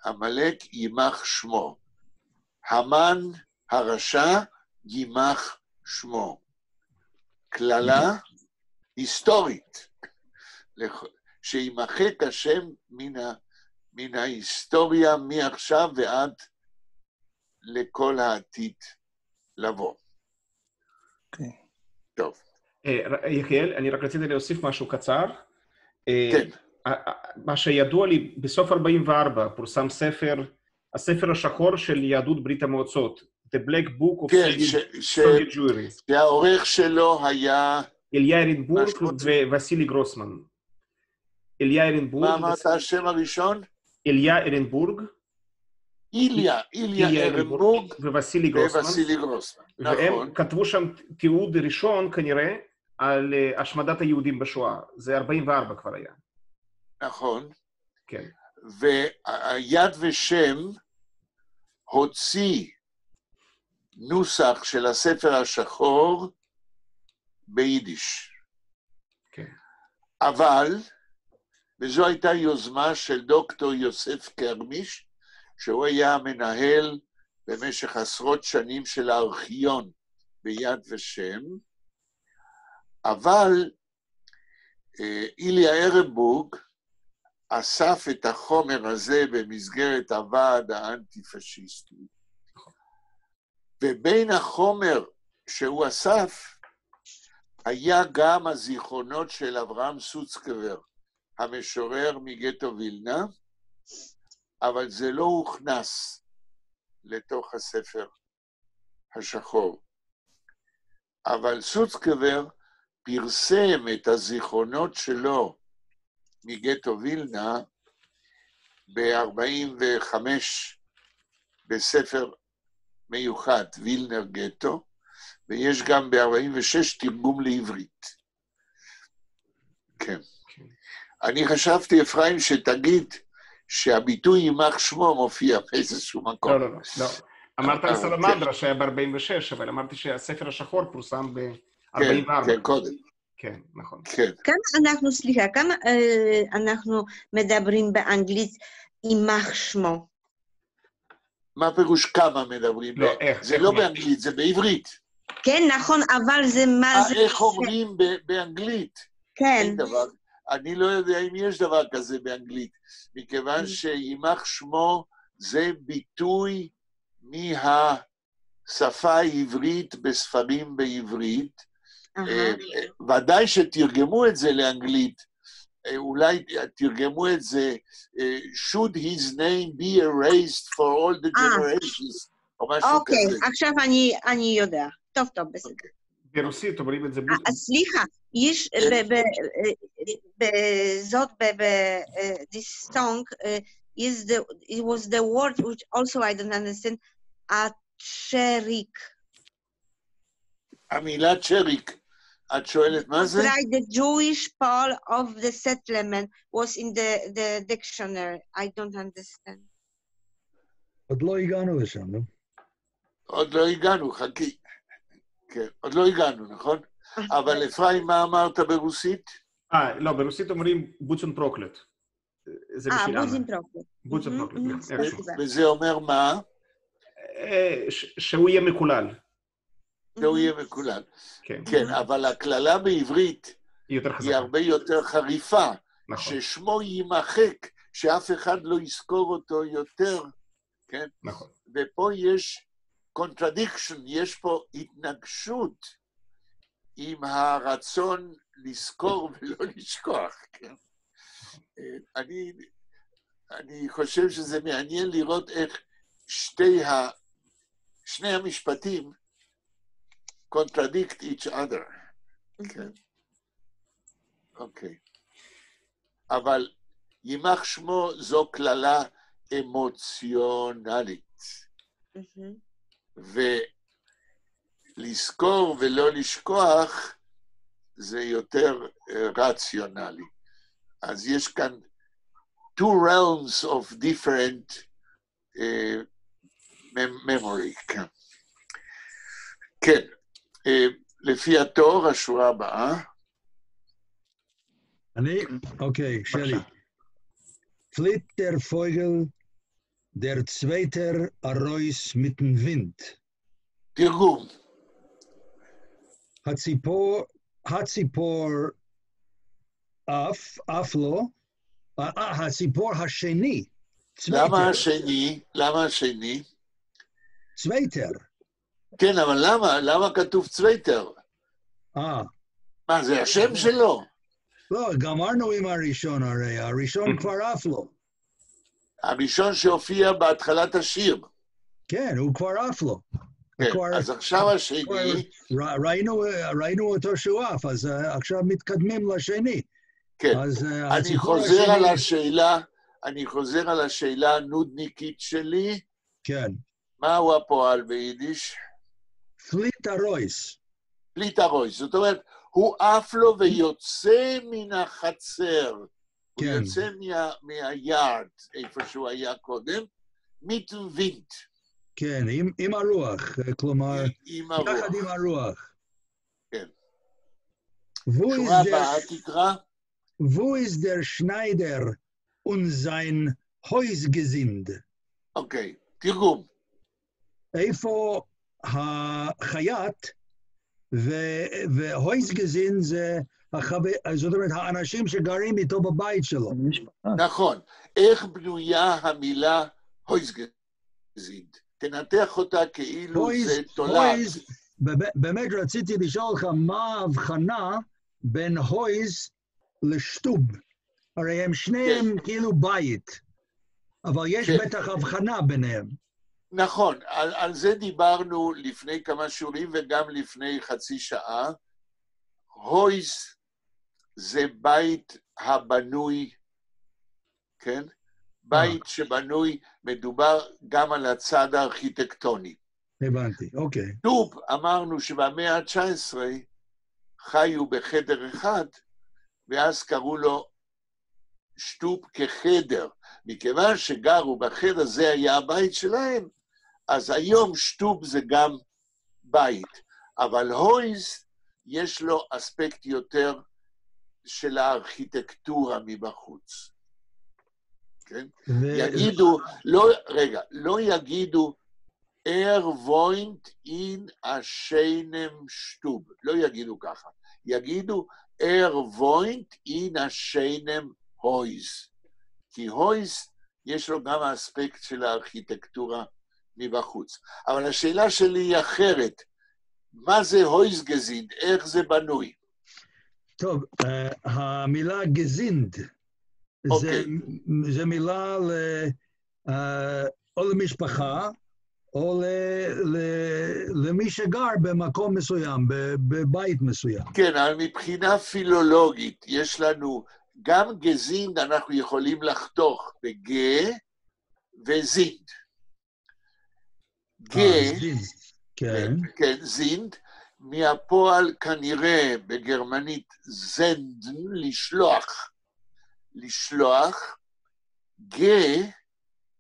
S1: עמלק יימח שמו. המן הרשע יימח שמו. כללה היסטורית, שימחק השם מן ההיסטוריה מעכשיו ועד לכל העתיד לבוא.
S7: אוקיי.
S1: טוב.
S3: יחיאל, אני רק רציתי להוסיף משהו קצר.
S1: כן.
S3: מה שידוע לי, בסוף 44 פורסם הספר השחור של יהדות ברית המועצות, The Black Book of Soviet Jewry.
S1: שהעורך שלו היה...
S3: אליה ארנבורג ווסילי גרוסמן. אליה ארנבורג...
S1: מה אמרת השם הראשון?
S3: אליה ארנבורג.
S1: איליה ארנבורג
S3: ווסילי גרוסמן. והם
S1: נכון.
S3: כתבו שם תיעוד ראשון כנראה על השמדת היהודים בשואה. זה 44 כבר היה.
S1: נכון.
S3: כן.
S1: ויד ושם הוציא נוסח של הספר השחור ביידיש.
S3: כן.
S1: אבל, וזו הייתה יוזמה של דוקטור יוסף קרמיש, שהוא היה המנהל במשך עשרות שנים של הארכיון ביד ושם, אבל איליה ארנבורג אסף את החומר הזה במסגרת הוועד האנטי-פשיסטי, ובין החומר שהוא אסף, היה גם הזיכרונות של אברהם סוצקבר, המשורר מגטו וילנה, אבל זה לא הוכנס לתוך הספר השחור. אבל סוצקבר פרסם את הזיכרונות שלו מגטו וילנה ב-45 בספר מיוחד, וילנר גטו, ויש גם ב-46 תרגום לעברית. כן. אני חשבתי, אפרים, שתגיד שהביטוי יימח שמו מופיע באיזשהו מקום.
S3: לא. אמרת על סלמנדרה שהיה ב-46, אבל אמרתי שהספר השחור פורסם ב-44.
S1: כן, קודם.
S3: כן, נכון.
S1: כן.
S6: כמה אנחנו מדברים באנגלית יימח שמו?
S1: מה פירוש כמה מדברים?
S3: לא, איך?
S1: זה לא באנגלית, זה בעברית.
S6: כן, נכון, אבל זה מה זה...
S1: איך אומרים באנגלית?
S6: כן.
S1: אין דבר. אני לא יודע אם יש דבר כזה באנגלית, מכיוון שיימח שמו זה ביטוי מהשפה העברית בספרים בעברית. ודאי שתרגמו את זה לאנגלית אולי תרגמו את זה, should his name be erased for all the generations, או משהו כזה.
S6: אוקיי, עכשיו אני יודע. טוב, בסדר.
S3: ברוסית אומרים את זה...
S6: סליחה, יש בזאת, this song, it was the word which also I don't understand, הצ'ריק.
S1: המילה צ'ריק, את שואלת מה זה?
S6: Right, the Jewish part of the settlement was in the dictionary. I don't understand.
S2: עוד לא הגענו לשם, לא?
S1: עוד לא הגענו, חכי. כן, עוד לא הגענו, נכון? אבל אפרים, מה אמרת ברוסית?
S3: לא, ברוסית אומרים בוצ'ן פרוקלט. זה בשביל אנה. בוצ'ן פרוקלט.
S1: וזה אומר מה?
S3: שהוא יהיה מקולל.
S1: שהוא יהיה מקולל. כן, אבל הכללה בעברית היא הרבה יותר חריפה. ששמו יימחק, שאף אחד לא יזכור אותו יותר. כן?
S3: נכון.
S1: ופה יש contradiction, יש פה התנגשות עם הרצון לזכור ולא לשכוח. כן? אני חושב שזה מעניין לראות איך שני המשפטים contradict each other. כן. אוקיי. אבל יימח שמו זו כללה אמוציונלית. ולזכור ולא לשכוח זה יותר רציונלי. אז יש כאן two realms of different memory. כן, לפי התור, השורה הבאה.
S2: אוקיי, שלי. Flitt der Vogel, der zweiter Arois mit dem Wind.
S1: תרגום.
S2: הציפור אף לא, הציפור השני.
S1: למה השני? למה השני?
S2: צווייטר.
S1: כן, אבל למה כתוב צווייטר? מה, זה השם שלו?
S2: לא, גמרנו עם הראשון הרי, הראשון כבר אף לא.
S1: הראשון שהופיע בהתחלת השיר.
S2: כן, הוא כבר אף לא.
S1: כן, אז עכשיו השני...
S2: ראינו אותו שהוא אף, אז עכשיו מתקדמים לשני.
S1: כן, אני חוזר על השאלה הנודניקית שלי.
S2: כן.
S1: מהו הפועל ביידיש?
S2: פליט הרויס.
S1: פליט הרויס, זאת אומרת, הוא עף לו ויוצא מן החצר. הוא יוצא מהיעד, איפה שהוא היה קודם, מתווינט.
S2: כן, עם הרוח, כלומר, יחד עם הרוח.
S1: כן. שורה הבאה תקרא.
S2: Wo ist der Schneider und sein Häusgesind?
S1: אוקיי, תרגום.
S2: איפה החייט וההויסגזין זה, זאת אומרת, האנשים שגרים איתו בבית שלו.
S1: נכון. איך בנויה המילה הויסגזין? תנתח אותה כאילו זה תולד.
S2: באמת רציתי לשאול לך מה ההבחנה בין הויס לשטוב. הרי הם שניהם כאילו בית, אבל יש בטח הבחנה ביניהם.
S1: נכון, על זה דיברנו לפני כמה שיעורים וגם לפני חצי שעה. הויס זה בית הבנוי, כן? בית שבנוי, מדובר גם על הצד הארכיטקטוני.
S2: הבנתי, אוקיי.
S1: שטוב, אמרנו שבמאה ה-19 חיו בחדר אחד, ואז קראו לו שטוב כחדר. מכיוון שגרו בחדר, זה היה הבית שלהם, אז היום שטוב זה גם בית. אבל הויז, יש לו אספקט יותר של הארכיטקטורה מבחוץ. כן? יגידו, לא יגידו, wohnt in einem Stub. לא יגידו ככה. יגידו, wohnt in einem Haus. כי הויס יש לו גם האספקט של הארכיטקטורה מבחוץ. אבל השאלה שלי היא אחרת. מה זה הויסגזין? איך זה בנוי?
S2: טוב, המילה גזינד, זה מילה או למשפחה, או למי שגר במקום מסוים, בבית מסוים.
S1: כן, אבל מבחינה פילולוגית, יש לנו גם גזינד, אנחנו יכולים לחתוך בגה וזינד. כן, זינד, מהפועל כנראה בגרמנית זנדן, לשלוח, גה,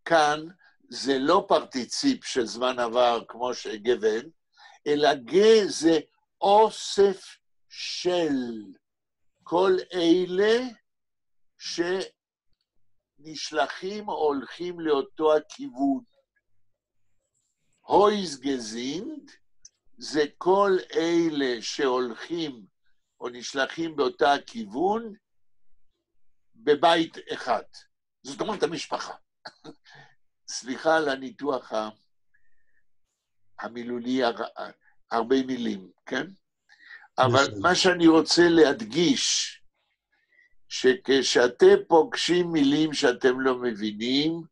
S1: כאן זה לא פרטיציפ של זמן עבר כמו שגוון, אלא גה זה אוסף של כל אלה שנשלחים או הולכים לאותו הכיוון. הויז גזינד זה כל אלה שהולכים או נשלחים באותה הכיוון בבית אחד. זאת אומרת המשפחה. סליחה על הניתוח המילולי, הרבה מילים, כן? אבל מה שאני רוצה להדגיש, שכשאתם פוגשים מילים שאתם לא מבינים,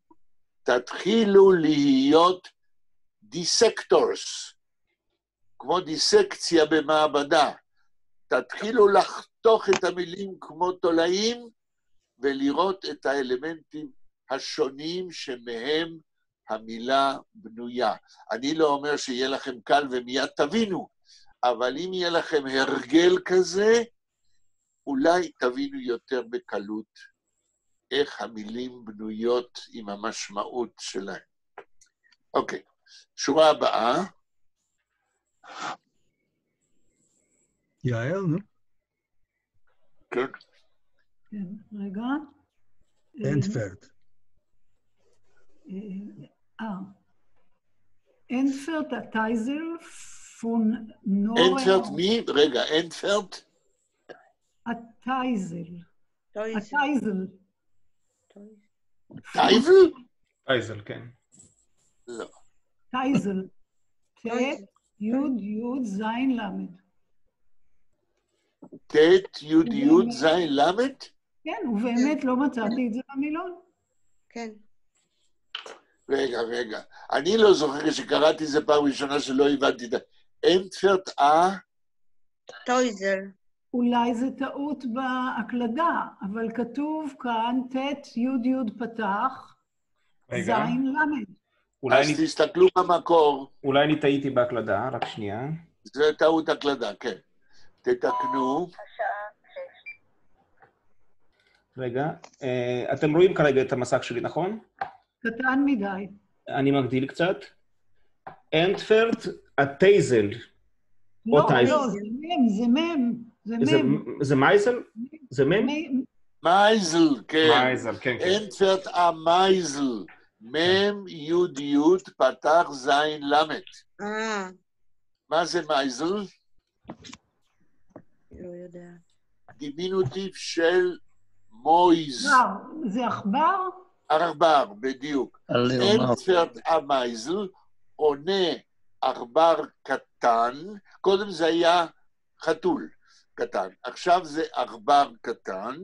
S1: תתחילו להיות דיסקטורס, כמו דיסקציה במעבדה. תתחילו לחתוך את המילים כמו תולעים, ולראות את האלמנטים השונים שמהם המילה בנויה. אני לא אומר שיהיה לכם קל ומיד תבינו, אבל אם יהיה לכם הרגל כזה, אולי תבינו יותר בקלות איך המילים בנויות עם המשמעות שלהם. אוקיי, שורה הבאה.
S2: יעל, נו?
S1: כן.
S4: כן, רגע.
S2: אנטפרד.
S4: אנטפרד הטייזל פון נורא...
S1: אנטפרד מי? רגע, אנטפרד?
S4: הטייזל. הטייזל.
S1: טייזל?
S3: טייזל, כן.
S1: לא.
S4: טייזל. ט' י' י' ז' ל'.
S1: ט' י' י' ז' ל'?
S4: כן, ובאמת לא מצאתי את זה במילון.
S6: כן.
S1: רגע. אני לא זוכר שקראתי זה פעם ראשונה שלא הבנתי את זה. אנטפרד
S6: טויזר.
S4: אולי זה טעות בהקלדה, אבל כתוב כאן ט' י' י' פתח, ז' ל'.
S1: אז תסתכלו במקור.
S3: אולי אני טעיתי בהקלדה, רק שנייה.
S1: זה טעות הקלדה, כן. תתקנו.
S3: רגע, אתם רואים כרגע את המסך שלי, נכון?
S4: קטן מדי.
S3: אני מגדיל קצת. אנטפרד הטייזל.
S4: לא, זה מם.
S3: זה מייזל? זה מם?
S1: מייזל, כן.
S3: מייזל, כן.
S1: אנטפרד המייזל. מם י' י' פתח ז' ל'. מה זה מייזל?
S6: לא יודע.
S1: דימינוטיב של מויז.
S4: זה עכבר?
S1: עכבר, בדיוק. אנטפרד המייזל עונה עכבר קטן, קודם זה היה חתול קטן, עכשיו זה עכבר קטן.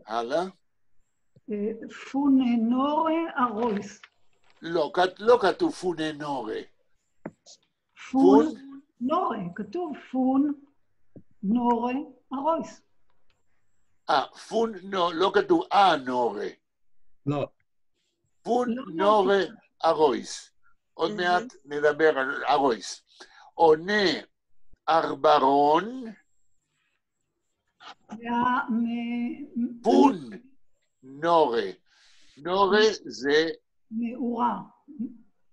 S1: הלאה.
S4: פוננורה ארויס.
S1: לא כתוב פוננורה.
S4: נורה, כתוב פון נורה ארויס.
S1: לא כתוב נורה.
S2: לא.
S1: פון נורה ארויס. עוד מעט נדבר על ארויס. עונה עכברון. פון נורה. נורה זה...
S4: מאורה.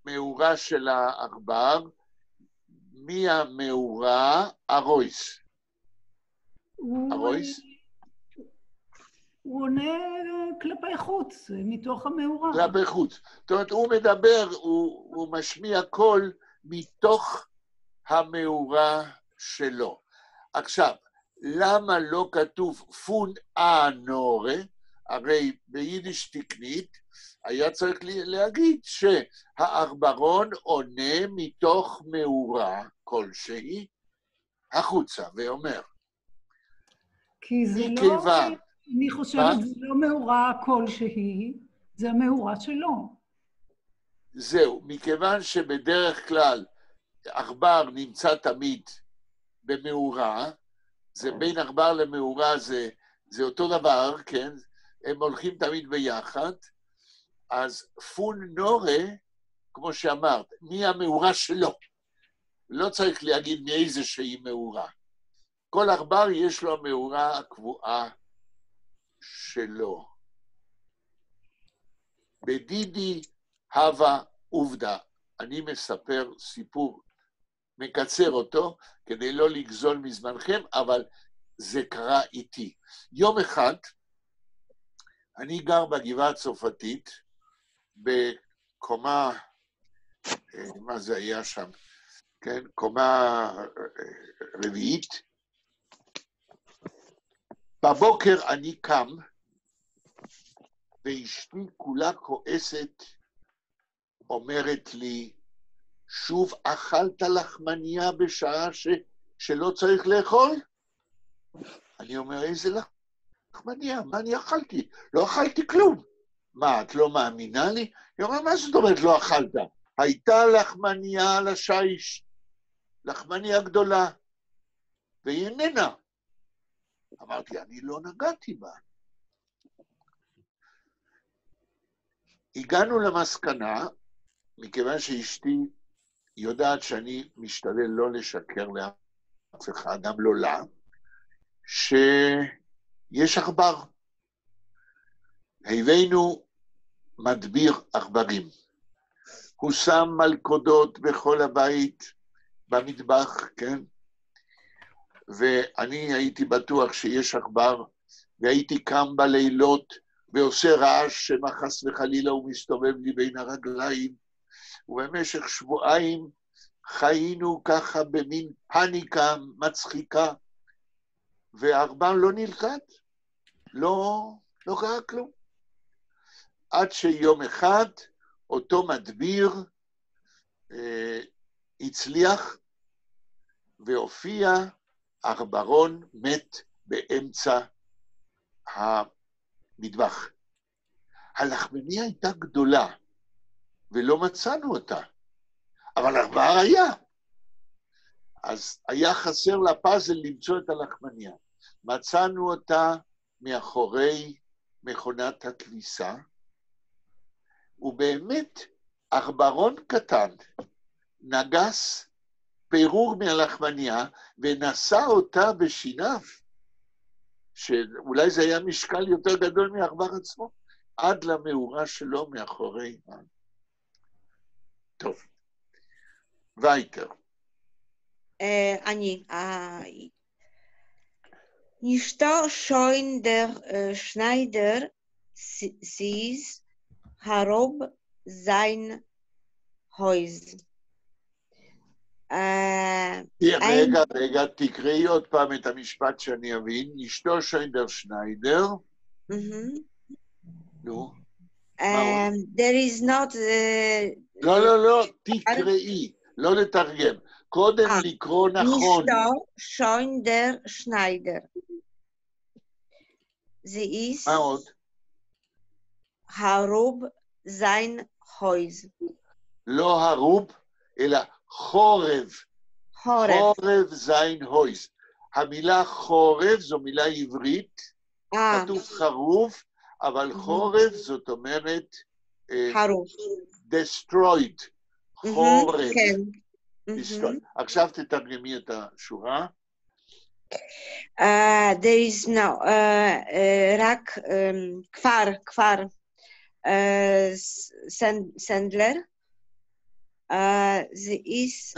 S1: מאורה של העכבר. מי המאורה? ארויס. ארויס?
S4: הוא עונה כלפי חוץ, מתוך המאורה.
S1: כלפי חוץ. זאת אומרת, הוא מדבר, הוא משמיע קול מתוך המאורה שלו. עכשיו, למה לא כתוב פון נורה? הרי ביידיש תקנית היה צריך להגיד שהעכברון עונה מתוך מאורה כלשהי החוצה, ואומר,
S5: כי זה לא... אני חושבת, זה לא מאורה כלשהי, זה המאורה שלו.
S1: זהו, מכיוון שבדרך כלל עכבר נמצא תמיד במאורה, זה בין עכבר למאורה זה אותו דבר, כן? הם הולכים תמיד ביחד, אז פון נורה, כמו שאמרת, מי המאורה שלו? לא צריך להגיד מאיזה שהיא מאורה. כל עכבר יש לו המאורה הקבועה שלו. בדידי הווה עובדה. אני מספר סיפור, מקצר אותו, כדי לא לגזול מזמנכם, אבל זה קרה איתי. יום אחד, אני גר בגבעה הצרפתית, בקומה, מה זה היה שם? כן, קומה רביעית. בבוקר אני קם, ואשתי כולה כועסת, אומרת לי, שוב אכלת לחמניה בשעה שלא צריך לאכול? אני אומר, איזה לחמניה? מה אני אכלתי? לא אכלתי כלום. מה, את לא מאמינה לי? היא אומרת, מה זאת אומרת לא אכלת? הייתה לחמניה על השיש, לחמניה גדולה, והיא איננה. אמרתי, אני לא נגעתי בה. הגענו למסקנה, מכיוון שאשתי יודעת שאני משתדל לא לשקר לאף אחד, גם לא לה, שיש עכבר. הבאנו מדביר עכברים. הוא שם מלכודות בכל הבית, במטבח, כן? ואני הייתי בטוח שיש עכבר, והייתי קם בלילות ועושה רעש שמה חס וחלילה הוא מסתובב לי בין הרגליים, ובמשך שבועיים חיינו ככה במין פניקה מצחיקה, והעכבר לא נלכד, לא קרה כלום. עד שיום אחד אותו מדביר הצליח והופיע עכברון מת באמצע המטבח. הלחמניה הייתה גדולה, ולא מצאנו אותה, אבל עכבר היה. אז היה חסר לפאזל למצוא את הלחמניה. מצאנו אותה מאחורי מכונת הכביסה, ובאמת עכברון קטן נגס פירור מהלחמניה, ונשא אותה בשיניו, שאולי זה היה משקל יותר גדול מהעכבר עצמו, עד למאורה שלו מאחורי. טוב, weiter.
S6: אני, Nicht schon der Schneider sieht herob sein Haus.
S1: רגע, תקראי עוד פעם את המשפט שאני אבין. אשתו שוינדר שניידר. נו.
S6: There is not...
S1: לא, תקראי, לא לתרגם. קודם לקרוא נכון.
S6: אשתו שוינדר שניידר. זה is...
S1: מה עוד?
S6: הרוב sein Haus.
S1: לא הרוב, אלא חורב. חורב זין הויז. המילה חורב זו מילה עברית, כתוב חרוב, אבל חורב זאת אומרת
S6: חרוב.
S1: destroyed. חורב.
S6: כן.
S1: עכשיו תתרגמי את השורה.
S6: There is no, רק כפר סנדלר. זה is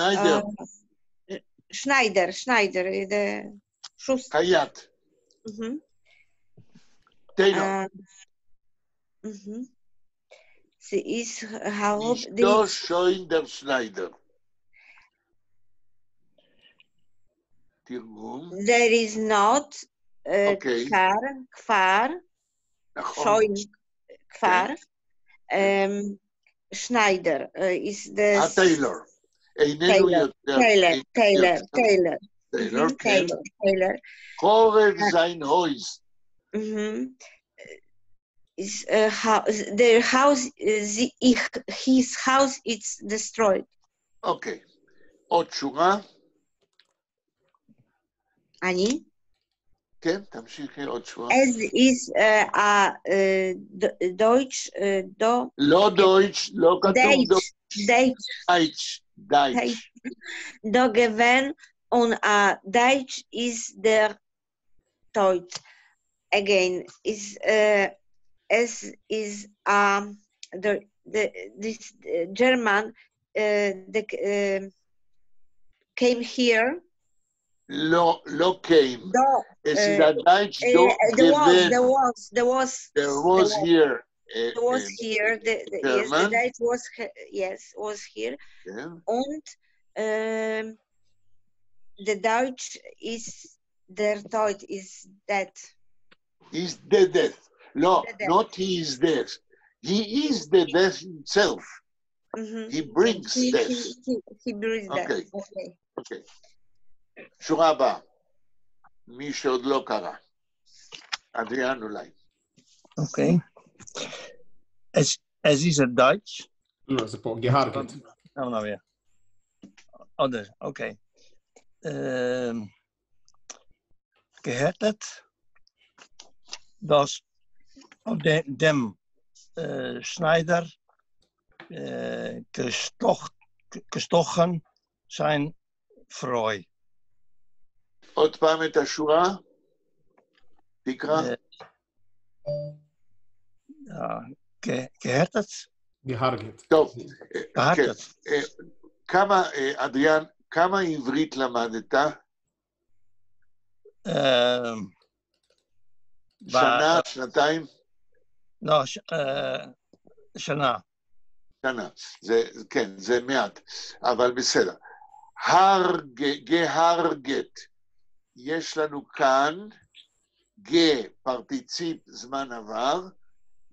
S6: Schneider, the Schuster.
S1: Hayat. Taylor.
S6: Sie ist Haupt...
S1: Nicht schon der Schneider. תרגום.
S6: There is not כפר, שוין כפר, Schneider is the...
S1: Taylor.
S6: Taylor.
S1: טיילר, כן.
S6: טיילר.
S1: חורב זיין הויז. Their house, his house is destroyed. אוקיי. עוד שורה.
S6: אני?
S1: כן, תמשיכי עוד שורה.
S6: As is Deutsch,
S1: לא דויטש, לא כתוב
S6: Deutsch.
S1: דייטש.
S6: Da gewinn und Deutsch ist der Deutsch. Again, is es is this German came here.
S1: לא came. Es ist der Deutsch gewinn.
S6: There was here. Yes, the Deutsch was here.
S1: Yeah.
S6: Und the Deutsch is der Deutsch is that.
S1: He's the death. No, not he is death. He is the death himself. He brings death.
S6: He brings death.
S1: Okay. שורה הבאה. מי שעוד לא קרא. אדריאן אולי.
S7: Okay. Es ist ein Deutsch.
S3: לא, זה פה, גהרגת.
S7: No, ja. Oder, okay. Gehärtet, dass auf dem Schneider gestochen sein Freu.
S1: עוד פעם את השורה. תקרא.
S7: Gehärtet?
S3: גהרגת.
S1: טוב.
S7: גהרגת.
S1: כמה, אדריאן, כמה עברית למדת? שנה, שנתיים?
S7: לא, שנה.
S1: שנה, כן, זה מעט, אבל בסדר. גהרגת, יש לנו כאן פרטיציפ זמן עבר,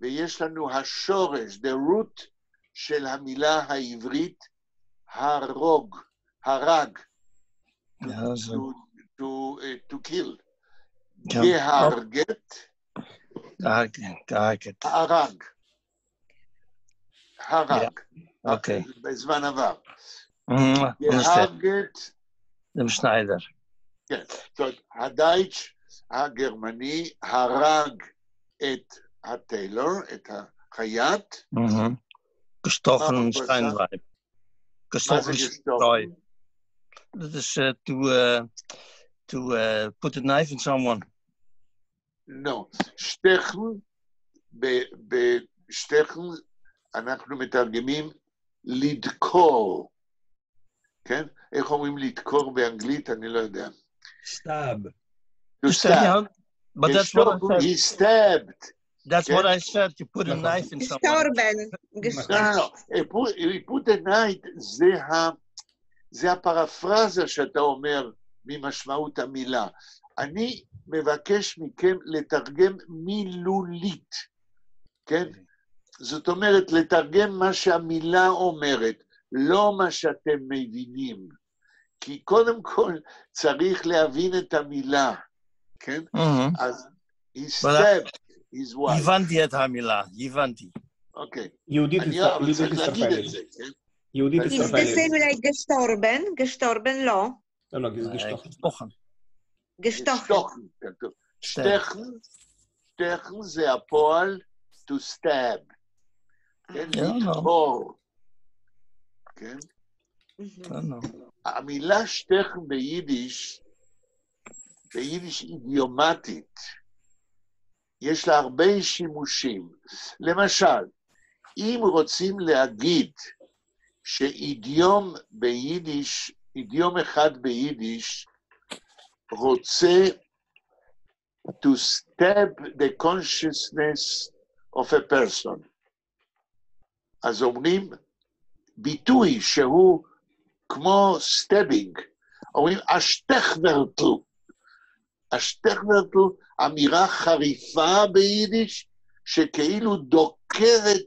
S1: ויש לנו השורש, the root של המילה העברית, הרג, to kill. גהרגת, הרג.
S7: אוקיי.
S1: בזמן עבר.
S7: גהרגת. dem Schneider.
S1: כן, זאת אומרת, הדייטש הגרמני הרג את הטיילור, את החייט.
S7: Gestochen Steinweib. Gestochen Steinweib. That is to put a knife in someone.
S1: No. בשטחן אנחנו מתרגמים לדקור. כן? איך אומרים לדקור באנגלית? אני לא יודע.
S2: Stab.
S1: To stab.
S7: But that's what I said.
S1: He stabbed.
S7: That's what I said, to put a knife in someone.
S1: No. He put a knife, זה הפרפרזה שאתה אומר ממשמעות המילה. אני מבקש מכם לתרגם מילולית, כן? זאת אומרת, לתרגם מה שהמילה אומרת, לא מה שאתם מבינים. כי קודם כל צריך להבין את המילה, כן? אז he stabbed his wife.
S7: הבנתי את המילה, הבנתי.
S1: אוקיי.
S3: יהודית
S1: הצטרפלת.
S3: יהודית
S6: הצטרפלת. Is the same like gestorben, לא.
S3: לא, גשטוחן.
S1: גשטוחן. שטחן זה הפועל to stab. כן, לתפור. כן? המילה שטחן ביידיש אידיומטית, יש לה הרבה שימושים. למשל, אם רוצים להגיד שאידיום ביידיש, אידיום אחד ביידיש, רוצה to stab the consciousness of a person. אז אומרים, ביטוי שהוא כמו סטאבינג, אומרים, אשטחנרטו. אשטחנרטו, אמירה חריפה ביידיש, שכאילו דוקרת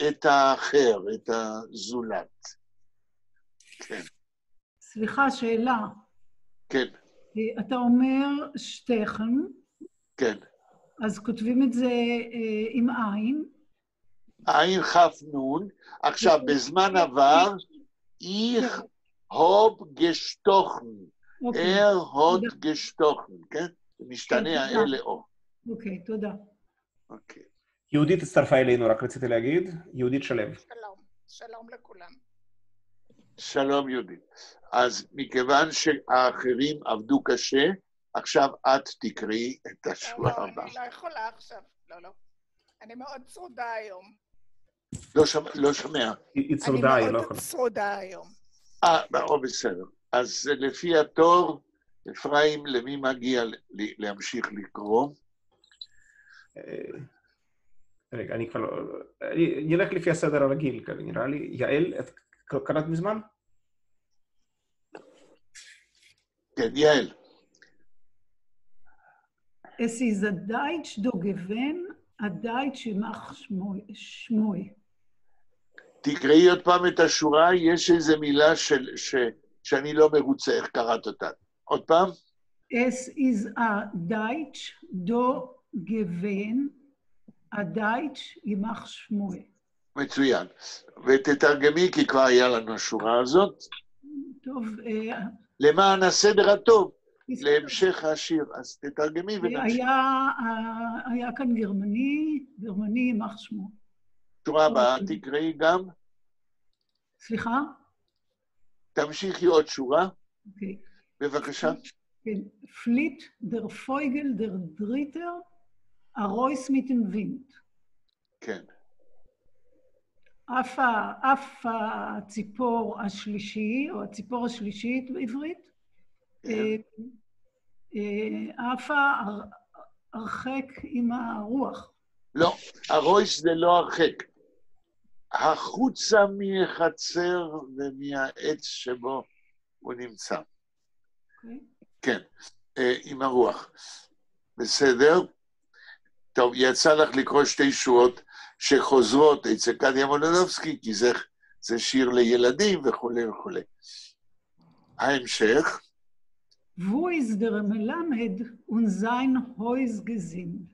S1: את האחר, את הזולת. כן.
S5: סליחה, שאלה.
S1: כן.
S5: אתה אומר שטכן.
S1: כן.
S5: אז כותבים את זה עם עין.
S1: עין חף נון. עכשיו, בזמן עבר, איך הוב גשטוכן. הוד גשטוכן, כן? זה משתנה האלה או.
S5: אוקיי, תודה.
S1: אוקיי.
S3: יהודית הצטרפה אלינו, רק רציתי להגיד. יהודית שלו.
S8: שלום, שלום לכולם.
S1: שלום יהודית. אז מכיוון שהאחרים עבדו קשה, עכשיו את תקראי את השורה הבאה.
S8: אני לא יכולה עכשיו, לא. אני מאוד צרודה היום.
S1: לא שומע.
S3: היא צרודה, היא לא יכולה.
S8: אני מאוד צרודה היום.
S1: בסדר. אז לפי התור, אפרים, למי מגיע להמשיך לקרוא?
S3: רגע, אני כבר לא... אני אלך לפי הסדר הרגיל, נראה לי. יעל, את קראת מזמן?
S1: כן, יעל.
S5: Es ist ein Deutsch, du gewinn, ein Deutsch, יימח שמוי.
S1: תקראי עוד פעם את השורה, יש איזו מילה שאני לא מרוצה, איך קראת אותה. עוד פעם?
S5: Es ist ein Deutsch, du gewinn, ein Deutsch, יימח שמוי.
S1: מצוין. ותתרגמי, כי כבר היה לנו השורה הזאת.
S5: טוב.
S1: למען הסדר הטוב, להמשך השיר. אז תתרגמי ונמשיך.
S5: היה כאן גרמני יימח שמו.
S1: שורה הבאה, תקראי גם.
S5: סליחה?
S1: תמשיכי עוד שורה.
S5: אוקיי.
S1: בבקשה.
S5: כן. פליט, דר פויגל, דר דריטר, הרויס מיטן וינד.
S1: כן.
S5: אף הציפור השלישי, או הציפור השלישית בעברית, אף הרחק עם הרוח.
S1: לא, הרויס זה לא הרחק. החוצה מהחצר ומהעץ שבו הוא נמצא. כן, עם הרוח. בסדר? טוב, יצא לך לקרוא שתי שורות שחוזרות אצל קדיה מולודובסקי, כי זה שיר לילדים וכו' וכו'. ההמשך.
S5: Wo ist der מלמד und sein Haus gesinnt?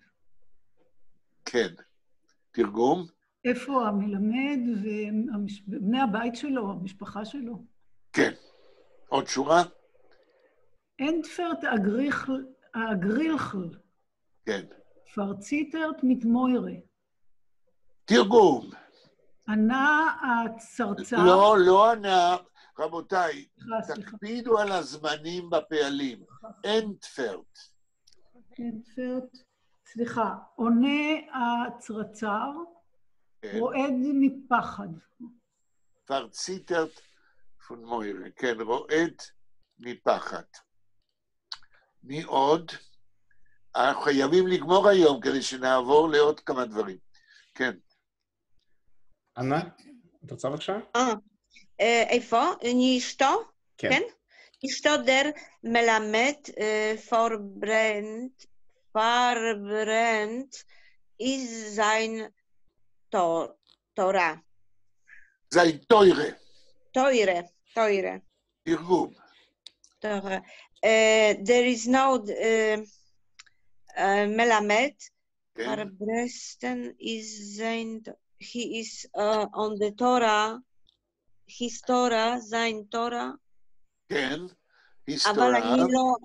S1: כן. תרגום?
S5: איפה המלמד ובני הבית שלו, המשפחה שלו?
S1: כן. עוד שורה?
S5: Entfert הגרילכל.
S1: כן.
S5: פרציטרט מתמוירה.
S1: תרגום.
S5: ענה הצרצר...
S1: לא ענה. רבותיי, תקפידו על הזמנים בפעלים. אנטפרט.
S5: אנטפרט. סליחה. עונה הצרצר, רועד מפחד.
S1: פרציטרט פון מוירה. כן, רועד מפחד. מי עוד? אנחנו חייבים לגמור היום כדי שנעבור לעוד כמה דברים. כן.
S3: אנה, את רוצה בבקשה?
S6: איפה? נישתו?
S3: כן.
S6: נישתו דר מלמד פרברנט is sein תורה.
S1: sein teure.
S6: Teure.
S1: תרגום.
S6: Teure. There is no מלמד. Farbresten is sein... He is on the Torah. His Torah, sein Torah.
S1: כן, his
S6: אבל
S1: Torah.
S6: אני לא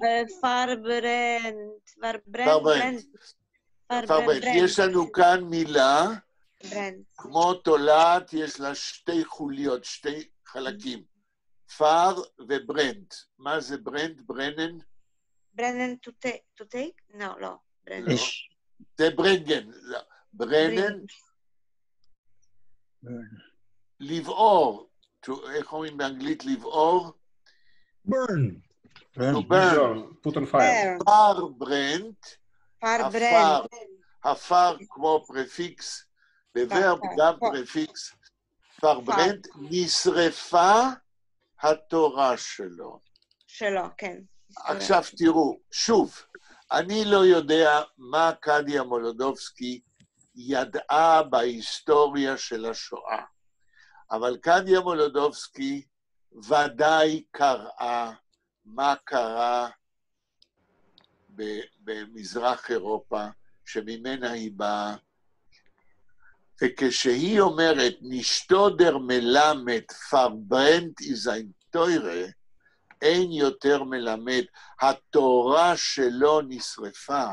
S1: פרברנט. יש לנו כאן מילה, כמו תולעת, יש לה שתי חוליות, שתי חלקים. פר וברנט. מה זה ברנט? ברנן?
S6: ברנן to take? לא.
S1: זה ברנגן. ברנן. לבעור. איך אומרים באנגלית לבעור?
S2: burn.
S1: To burn.
S3: put on fire.
S1: פרברנט. הפר כמו פרפיקס, בוורב גם פרפיקס. פרברנט נשרפה התורה שלו.
S6: כן.
S1: עכשיו תראו, שוב, אני לא יודע מה קדיה מולודובסקי ידעה בהיסטוריה של השואה, אבל קדיה מולודובסקי ודאי קראה מה קרה במזרח אירופה, שממנה היא באה, וכשהיא אומרת, נשתודר מלמד פרברנט איזיין טוירה, אין יותר מלמד, התורה שלו נשרפה,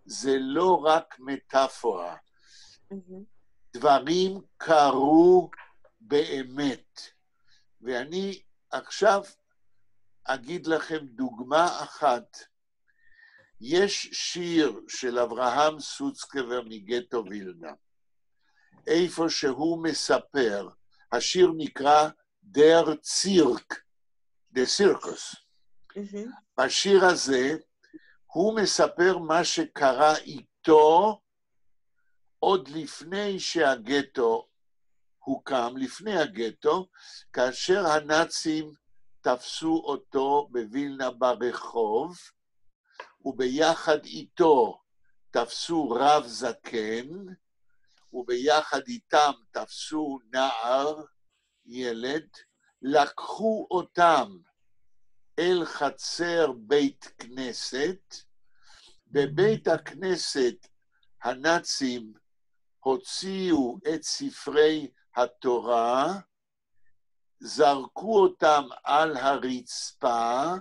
S1: זה לא רק מטאפורה. דברים קרו באמת. ואני עכשיו אגיד לכם דוגמה אחת. יש שיר של אברהם סוצקבר מגטו וילנה, איפה שהוא מספר, השיר נקרא דר צירק, דה סירקוס. בשיר הזה הוא מספר מה שקרה איתו עוד לפני שהגטו הוקם, לפני הגטו, כאשר הנאצים תפסו אותו בווילנה ברחוב, וביחד איתו תפסו רב זקן, וביחד איתם תפסו נער, ילד, לקחו אותם אל חצר בית כנסת, בבית הכנסת הנאצים הוציאו את ספרי התורה, זרקו אותם על הרצפה,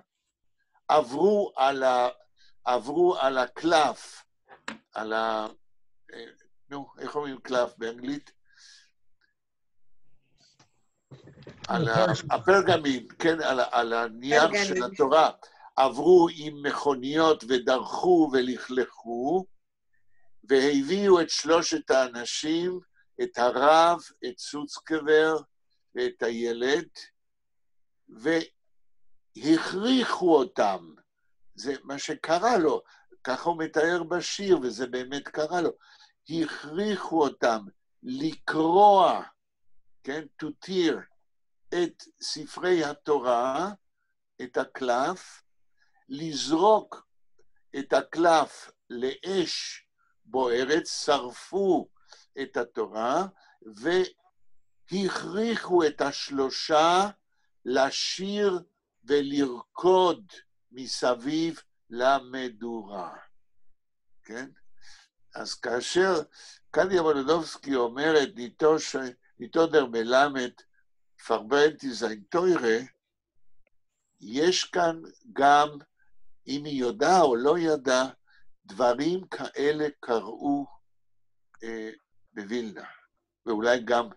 S1: עברו על הקלף, על איך אומרים קלף באנגלית? על הפרגמין, כן, על הנייר של התורה, עברו עם מכוניות ודרכו ולכלכו, והביאו את שלושת האנשים, את הרב, את סוצקבר ואת הילד, והכריחו אותם. זה מה שקרה לו, ככה הוא מתאר בשיר, וזה באמת קרה לו. הכריחו אותם לקרוע, כן, to tear, את ספרי התורה, את הקלף, לזרוק את הקלף לאש בוערת, שרפו את התורה, והכריחו את השלושה לשיר ולרקוד מסביב למדורה. כן? אז כאשר קדיה מולודובסקי אומרת, ניתודר מלמד פרברנט איזיין טוירה, יש כאן גם, אם היא יודעה או לא ידעה, דברים כאלה קראו בווילנה, ואולי גם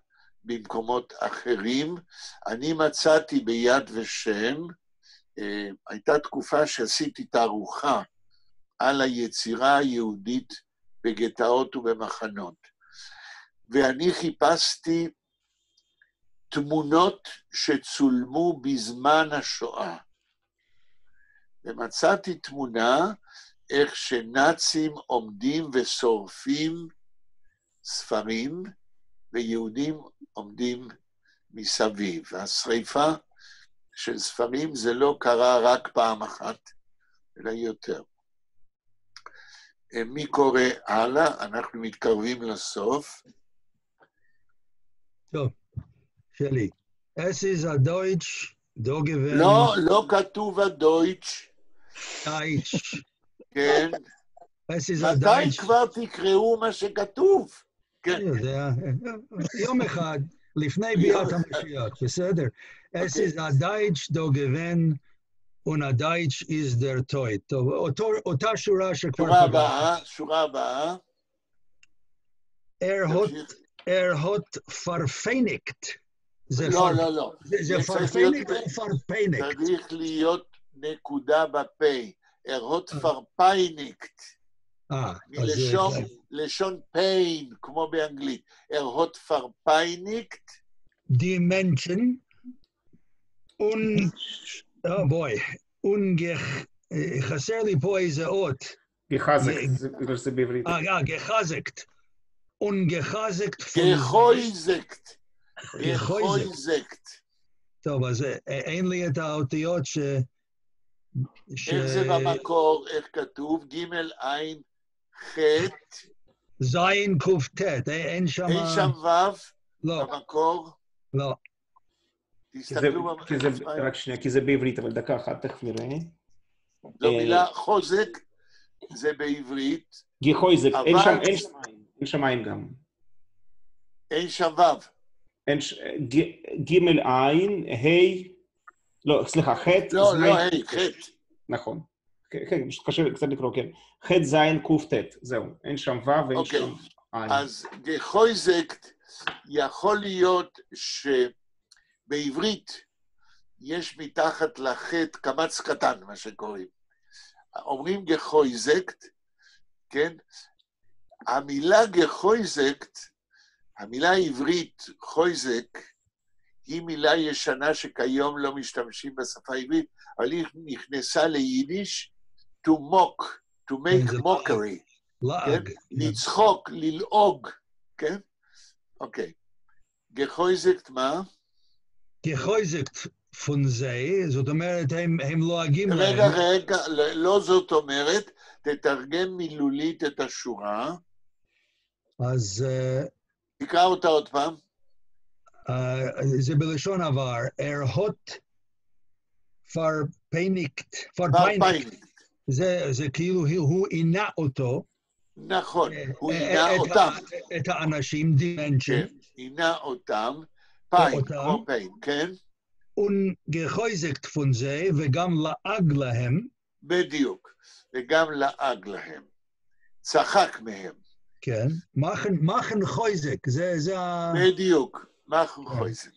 S1: במקומות אחרים. אני מצאתי ביד ושם, הייתה תקופה שעשיתי תערוכה על היצירה היהודית בגטאות ובמחנות, ואני חיפשתי תמונות שצולמו בזמן השואה, ומצאתי תמונה איך שנאצים עומדים ושורפים ספרים, ויהודים עומדים מסביב. השריפה של ספרים זה לא קרה רק פעם אחת, אלא יותר. מי קורא הלאה? אנחנו מתקרבים לסוף.
S2: טוב, שלי. Es ist a Deutsch, do gewinn...
S1: לא כתוב הדויטש.
S2: דייטש.
S1: כן. מתי כבר תקראו מה שכתוב?
S2: אני יודע, יום אחד, לפני ביאת המשיח, בסדר. Es ist a Deutsch, do gewinn, und a Deutsch ist der Teut. טוב, אותה שורה שכבר פגעת.
S1: שורה הבאה.
S2: hot verfeinigt.
S1: לא.
S2: זה פרפייניק או פרפייניקט?
S1: צריך להיות נקודה בפה. hot verpeinigt. לשון pain, כמו באנגלית. hot verpeinigt.
S2: Die Menschen חסר לי פה איזה אות.
S3: גחזקט, זה בעברית.
S2: גחזקט. ungehazekt von...
S1: גחויזקט.
S2: טוב, אז אין לי את האותיות
S1: איך זה במקור, איך כתוב? ג' עין ח'
S2: זין קוף ט', אין שם...
S1: אין שם ו'?
S2: לא.
S1: במקור?
S2: לא.
S1: תסתכלו...
S3: רק שנייה, כי זה בעברית, אבל דקה אחת, תכף נראה.
S1: זו מילה חוזק, זה בעברית.
S3: גחויזק, אין שם עין גם.
S1: אין שם וו.
S3: גימל עין, ה', לא, סליחה, ח',
S1: לא, ה', ח'.
S3: נכון. כן, קשה קצת לקרוא, כן. ח' זין ק' זהו, אין שם ו' ואין שם עין.
S1: אז גחויזק יכול להיות שבעברית יש מתחת לח' קמץ קטן, מה שקוראים. אומרים גחויזקט, כן? המילה גחויזקט, המילה העברית חויזק, היא מילה ישנה שכיום לא משתמשים בשפה העברית, אבל היא נכנסה ליידיש to mock, to make mockery, כן? לצחוק, ללעוג, כן? אוקיי. גחויזקט מה?
S2: גחויזקט פון זה, זאת אומרת, הם לועגים להם.
S1: רגע, לא זאת אומרת, תתרגם מילולית את השורה.
S2: אז...
S1: תקרא אותה עוד פעם.
S2: זה בלשון עבר, הוט פרפייניקט. זה כאילו הוא עינה אותו.
S1: נכון, הוא עינה אותם.
S2: את האנשים, דימנשן.
S1: עינה אותם, פיין, כמו פיין, כן?
S2: וגחויזקט פון זה, וגם לעג להם.
S1: בדיוק, וגם לעג להם. צחק מהם.
S2: כן, מאכן חויזק, זה ה...
S1: בדיוק, מאכן חויזק.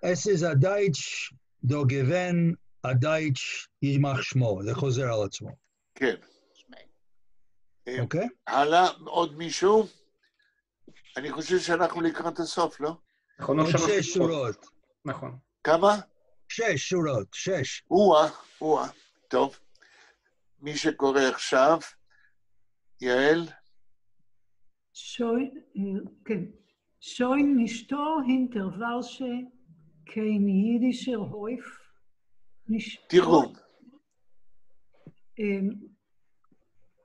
S2: Es ist a Deutsch, do gewen, a Deutsch, יימח שמו, זה חוזר על עצמו.
S1: כן.
S2: אוקיי?
S1: הלאה, עוד מישהו? אני חושב שאנחנו לקראת הסוף, לא?
S3: נכון,
S2: עוד 6 שורות.
S3: נכון.
S1: כמה?
S2: 6 שורות, 6.
S1: טוב. מי שקורא עכשיו, יעל?
S5: כן. שוין נשתו הינטרוורשה kein jüdischer Häuf.
S1: תרגום.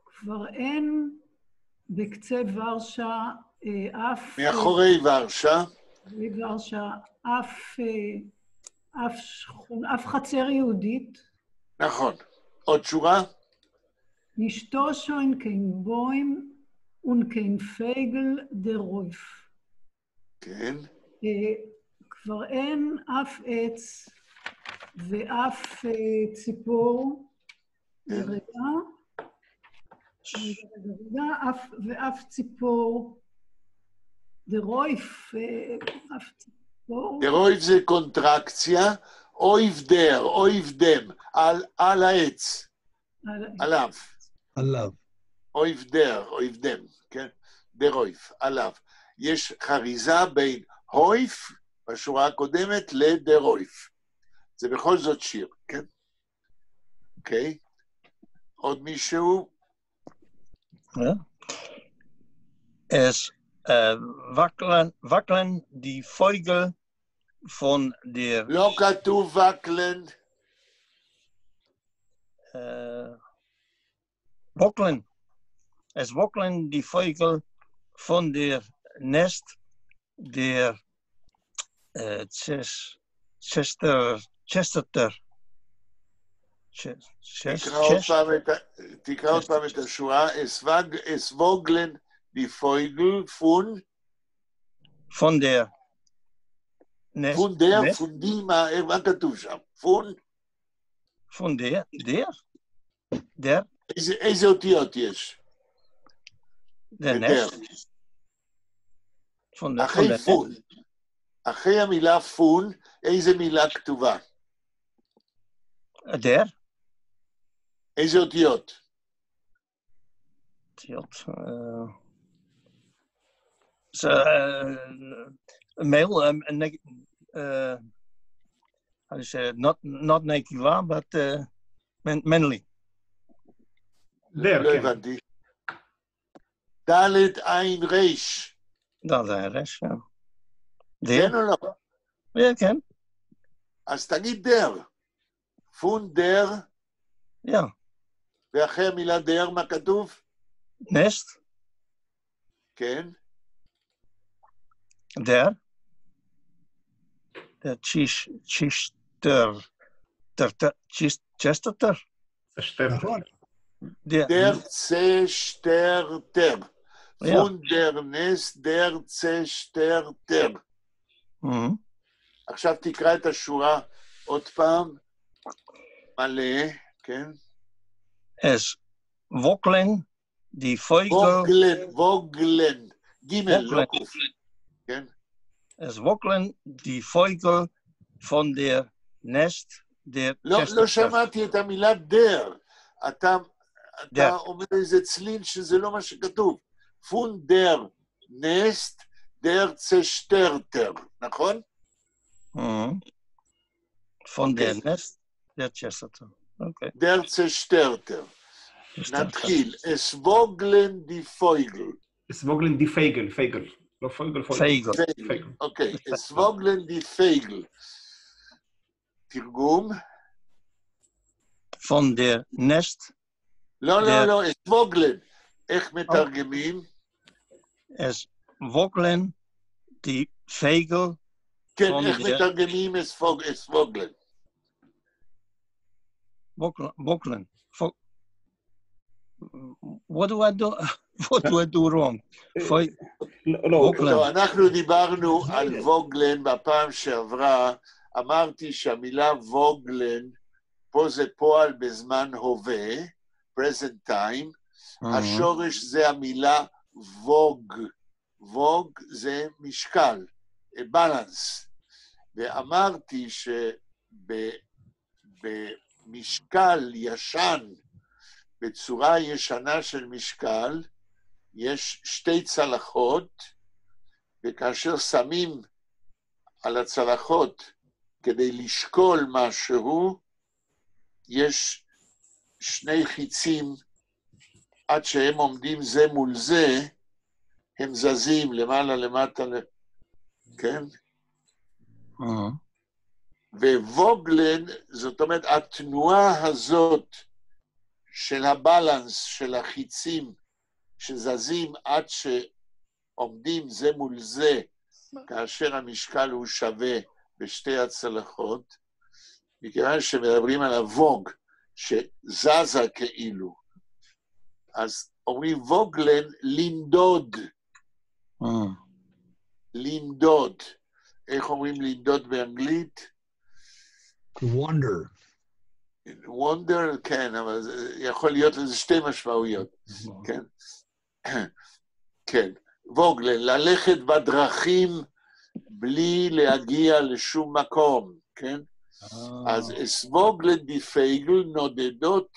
S5: כבר אין בקצה ורשה אף...
S1: מאחורי ורשה.
S5: ורשה אף חצר יהודית.
S1: נכון. עוד שורה?
S5: נשתו שוין kein Bäum und kein Vogel der Räuf.
S1: כן.
S5: כבר אין אף עץ ואף ציפור, ואף ציפור, דרויף, אף ציפור.
S1: דרויף זה קונטרקציה, אויב דר, אויב דם, על העץ, עליו.
S2: עליו.
S1: אויב דר, אויב דם, כן? דרויף, עליו. יש חריזה בין הויף, בשורה הקודמת, לדרויף. זה בכל זאת שיר, כן? אוקיי. עוד מישהו?
S7: Es wackelen die Vögel von der...
S1: לא כתוב wackelen.
S7: Wackelen. Es wackelen die Vögel von der Nest der Chester.
S1: תקרא עוד פעם את השורה. Es wogeln die Vögel
S7: von der Nest.
S1: von die, מה כתוב שם?
S7: von der
S1: איזה אותיות יש?
S7: der Nest.
S1: אחרי פון. אחרי המילה פון, איזה מילה כתובה?
S7: der?
S1: איזה אותיות?
S7: אותיות? mail, how do you say, not Nekila, but Menli.
S1: לא הבנתי. ד' עין ריש.
S7: ד' עין ריש, כן.
S1: כן או לא?
S7: כן.
S1: אז תגיד דר. פון דר. ואחרי המילה דר, מה כתוב?
S7: נסט.
S1: כן.
S7: דר. צ'סטרטר?
S2: נכון.
S1: דר צ'שטרטר. פון דר נסט דר צ'שטרטר. עכשיו תקרא את השורה עוד פעם. מלא, כן?
S7: Es Woklen, die Vögel...
S1: ווגלן. גימל, לא קוף. כן?
S7: Es Woklen, die Vögel von der Nest der
S1: לא
S7: Chesterfield.
S1: שמעתי את המילה דר. אתה אומר איזה צליל שזה לא מה שכתוב. פון דר נסט דר צ'שטרטר, נכון?
S7: Von der Nest der Chesterfield. Okay.
S1: דר צ'שטרטר. נתחיל. Es woglen die Vögel.
S3: Es woglen die Vögel, Vögel. לא פייגל,
S7: Vögel.
S1: אוקיי. Es woglen die Vögel. תרגום?
S7: Von der Nest.
S1: לא, es woglen. איך מתרגמים?
S7: Es Woglen, die Vögel.
S1: כן, איך מתרגמים es woglen?
S7: Woglen. What do I do? What do I do wrong?
S1: לא, אנחנו דיברנו על ווגלן בפעם שעברה, אמרתי שהמילה ווגלן, פה זה פועל בזמן הווה, present time, השורש זה המילה ווג, ווג זה משקל, balance, ואמרתי שבמשקל ישן, בצורה ישנה של משקל, יש שתי צלחות, וכאשר שמים על הצלחות כדי לשקול משהו, יש שני חיצים, עד שהם עומדים זה מול זה, הם זזים למעלה למטה, כן? וווגלן, זאת אומרת, התנועה הזאת של הבלנס, של החיצים, שזזים עד שעומדים זה מול זה, כאשר המשקל הוא שווה בשתי הצלחות, מכיוון שמדברים על הווג, שזזה כאילו, אז אומרים ווגלן לנדוד. לנדוד. איך אומרים לנדוד באנגלית?
S2: Wonder.
S1: וונדר, כן, אבל יכול להיות לזה שתי משמעויות, כן? כן, ווגלן, ללכת בדרכים בלי להגיע לשום מקום, כן? אז es woglen die Vögel, נודדות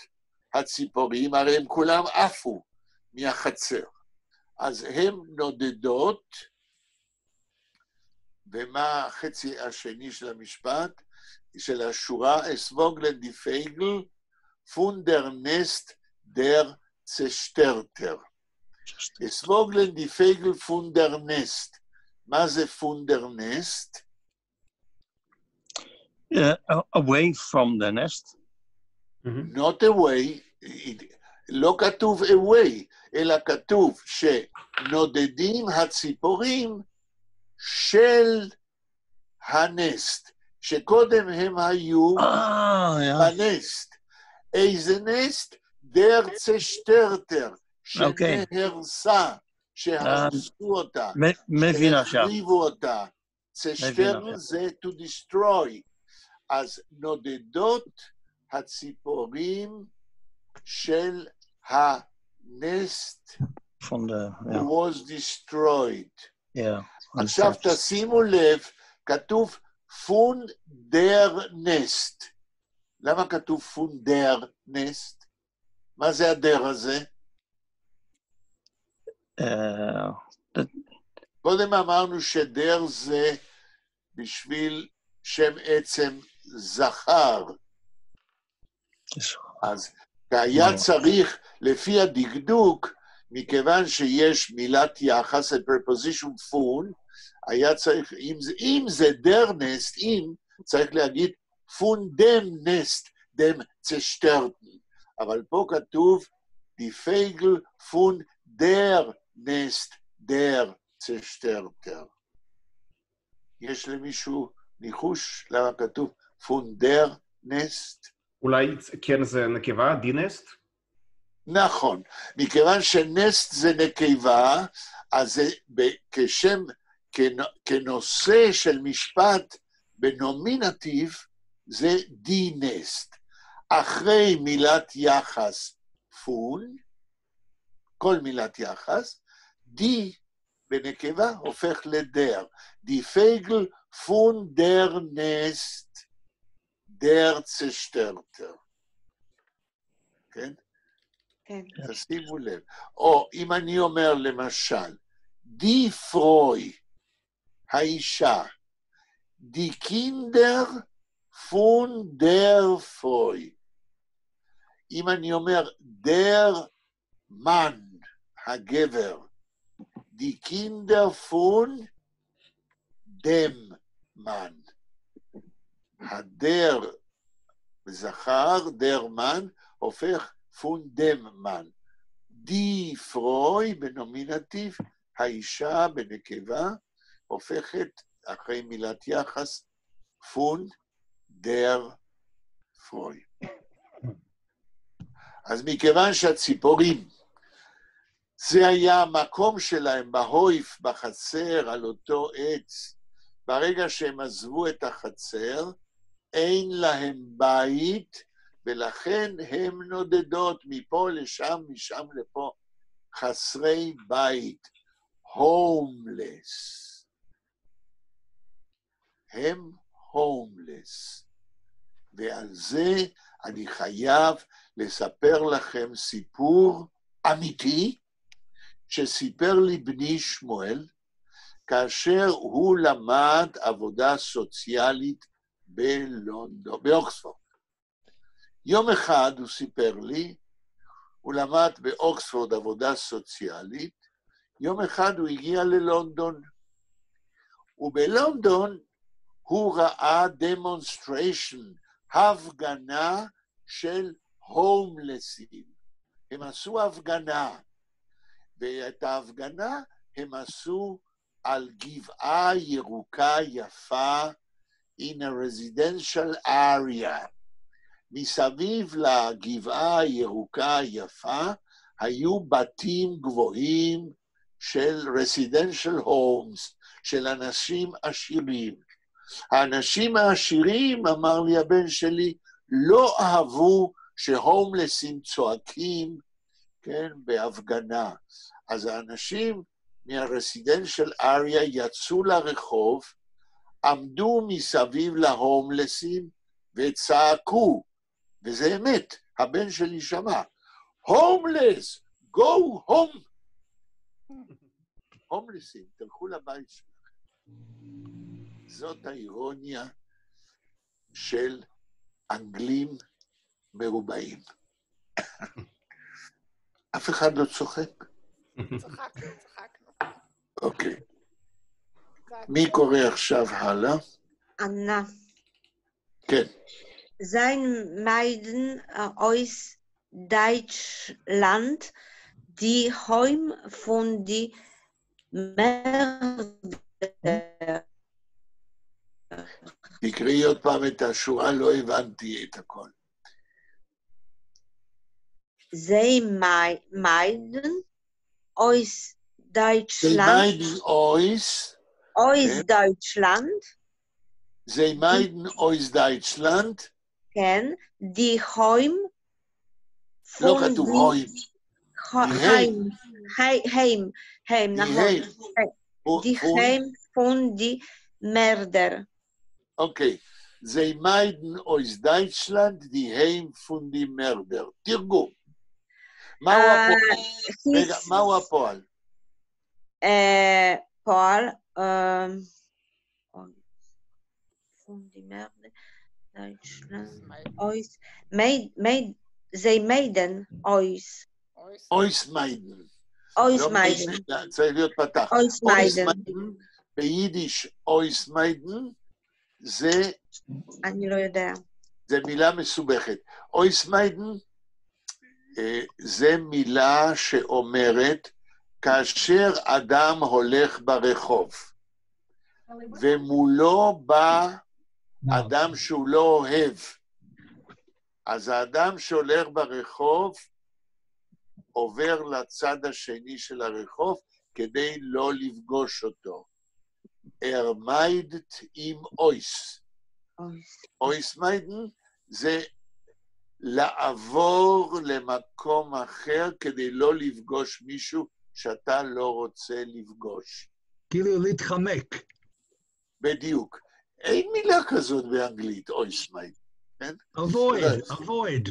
S1: הציפורים, הרי הם כולם עפו מהחצר. אז הם נודדות, ומה החצי השני של המשפט? של השורה, es woglen die Vögel von der Nest der Zesterter. Es woglen die Vögel von der Nest. מה זה von der Nest?
S7: Away from the nest.
S1: Not away, לא כתוב away, אלא כתוב שנודדים הציפורים של הנסט, שקודם הם היו בנסט. איזה נסט? דר צ'שטרטר, שנהרסה, שהרסו אותה, שהחריבו אותה. צ'שטר זה to destroy. אז נודדות הציפורים של הנסט was destroyed. עכשיו תשימו לב, כתוב פון דר נסט. למה כתוב פון דר נסט? מה זה הדר הזה? קודם אמרנו שדר זה בשביל שם עצם זכר. אז היה צריך, לפי הדקדוק, מכיוון שיש מילת יחס, preposition פון, היה צריך, אם זה דר נסט, צריך להגיד פון דם נסט, דם צ'שטרטן. אבל פה כתוב, די פייגל פון דר נסט, דר צ'שטרטר. יש למישהו ניחוש, למה כתוב פונדר נסט?
S3: אולי כן זה נקבה, דינסט?
S1: נכון, מכיוון שנסט זה נקבה, אז זה כשם, כנושא של משפט בנומינטיב, זה דינסט. אחרי מילת יחס פון, כל מילת יחס, די בנקבה הופך לדר. די פייגל פון דר נסט, דר צשטרטר. כן?
S6: כן.
S1: תשימו לב. או אם אני אומר למשל, די פרוי, האישה, די קינדר פון דר פרוי. אם אני אומר דר מן, הגבר, די קינדר פון דם מן. הדר זכר, דר מן, הופך פון דם מן. די פרוי בנומינטיב, האישה בנקבה, הופכת אחרי מילת יחס פון דר פרוי. אז מכיוון שהציפורים, זה היה המקום שלהם בהויף, בחצר, על אותו עץ, ברגע שהם עזבו את החצר, אין להם בית, ולכן הם נודדות מפה לשם, משם לפה, חסרי בית, הומלס. הם הומלס. ועל זה אני חייב לספר לכם סיפור אמיתי, שסיפר לי בני שמואל, כאשר הוא למד עבודה סוציאלית בלונדון, באוקספורד. יום אחד הוא סיפר לי, הוא למד באוקספורד עבודה סוציאלית, יום אחד הוא הגיע ללונדון, ובלונדון הוא ראה דמונסטריישן, הפגנה של הומלסים. הם עשו הפגנה, ואת ההפגנה הם עשו על גבעה ירוקה יפה, in a residential area. מסביב לגבעה הירוקה היפה, היו בתים גבוהים של residential homes, של אנשים עשירים. האנשים העשירים, אמר לי הבן שלי, לא אהבו שהומלסים צועקים, כן, בהפגנה. אז האנשים מה-residential area יצאו לרחוב, עמדו מסביב להומלסים וצעקו, וזה אמת, הבן שלי שמע, הומלס, go home. הומלסים, תלכו לבית שלכם. זאת האירוניה של אנגלים מרובעים. אף אחד לא צוחק?
S8: צחקנו.
S1: אוקיי. מי קורא עכשיו הלאה?
S6: Anna.
S1: כן.
S6: Sein Meiden aus Deutschland, die Heim von die Mörder.
S1: תקראי עוד פעם את השורה, לא הבנתי את הכל.
S6: Sie meiden aus Deutschland.
S1: Sie meiden aus
S6: Deutschland.
S1: Sie meiden aus Deutschland.
S6: כן, die Heim
S1: לא כתוב הוים.
S6: Heim, נכון. Die Heim von die Mörder.
S1: אוקיי. Sie meiden aus Deutschland, die Heim von die Mörder. תרגום. מהו הפועל?
S6: פועל, von die Mörder, Deutschland, aus, sie meiden aus.
S1: Aus meiden.
S6: Aus meiden.
S1: צריך להיות פתח.
S6: aus meiden.
S1: ביידיש, aus meiden, זה...
S6: אני לא יודע.
S1: זה מילה מסובכת. aus meiden, זה מילה שאומרת, כאשר אדם הולך ברחוב, ומולו בא אדם שהוא לא אוהב. אז האדם שהולך ברחוב, עובר לצד השני של הרחוב, כדי לא לפגוש אותו. מיידת עם אויס. אויס מיידן זה לעבור למקום אחר, כדי לא לפגוש מישהו שאתה לא רוצה לפגוש.
S2: כאילו להתחמק.
S1: בדיוק. אין מילה כזאת באנגלית, אויס מיידן. כן?
S2: avoid.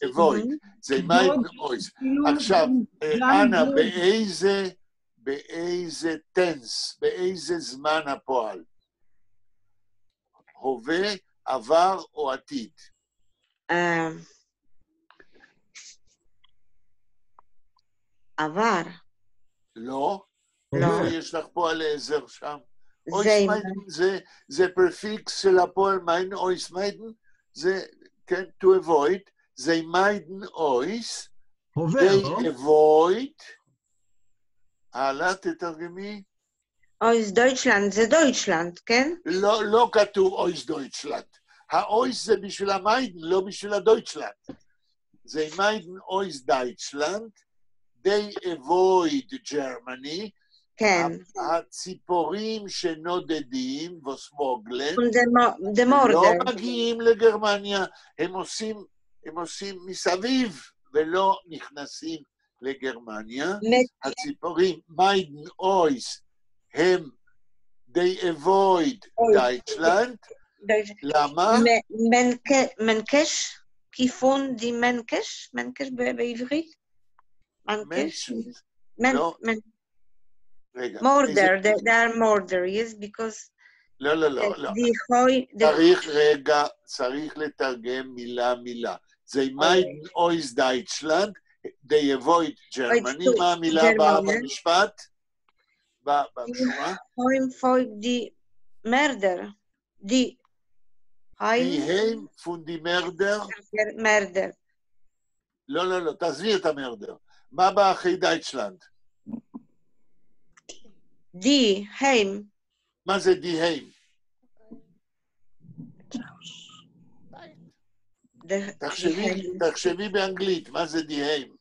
S1: avoid, זה מיידן אויס. עכשיו, אנה, באיזה טנס, באיזה זמן הפועל? הווה, עבר או עתיד?
S6: עבר.
S1: לא? לא. יש לך פועל עזר שם? אויס מיידן זה פרפיקס של הפועל מיין, אויס מיידן זה, כן, to avoid, זה מיידן אויס, they avoid, הלאה תתרגמי.
S6: אויס דויטשלנד, זה דויטשלנד, כן?
S1: לא כתוב אויס דויטשלנד. האויס זה בשביל המיידן, לא בשביל הדויטשלנד. זה מיידן אויס דויטשלנד, they avoid Germany,
S6: כן.
S1: הציפורים שנודדים, וסמוגלן, לא מגיעים לגרמניה, הם עושים מסביב, ולא נכנסים לגרמניה. הציפורים, מיידן אויס, הם, they avoid דייטשלנד. למה?
S6: מנקש, כיוון די מנקש, מנקש בעברית? מנקש?
S1: לא.
S6: Murder, they are murder, yes, because...
S1: לא. צריך לתרגם מילה. זה מיידן אויס דייטשלנד, they avoid Germany, מה המילה הבאה במשפט? בשורה?
S6: Heim די murder, די...
S1: heim von die Mörder?
S6: Murder.
S1: לא, תעזבי את המרדר. מה בא אחרי דייטשלנד?
S6: די, היים.
S1: מה זה די היים? תחשבי באנגלית, מה זה די היים?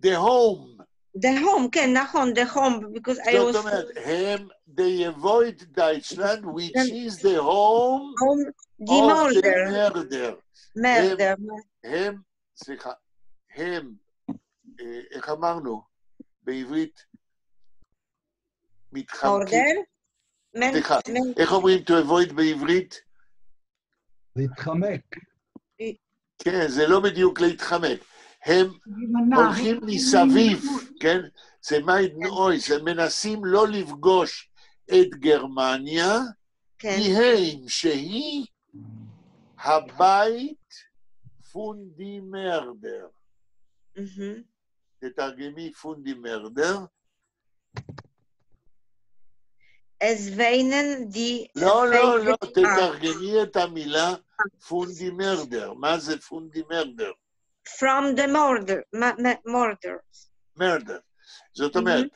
S1: The home.
S6: The home, כן, נכון, the home, because I was...
S1: זאת אומרת, they avoid Deutschland, which is the home of the murder. הם, איך אמרנו? בעברית מתחמקים. סליחה, איך אומרים to avoid בעברית?
S2: להתחמק.
S1: כן, זה לא בדיוק להתחמק. הם הולכים מסביב, כן? זה מיידן אויס, הם מנסים לא לפגוש את גרמניה, הם שהיא הבית פונדי מרדר. תתרגמי פונדי מרדר.
S6: אז ויינן די...
S1: לא, תתרגמי את המילה פונדי מרדר. מה זה פונדי מרדר?
S6: From the murder.
S1: murder. זאת אומרת,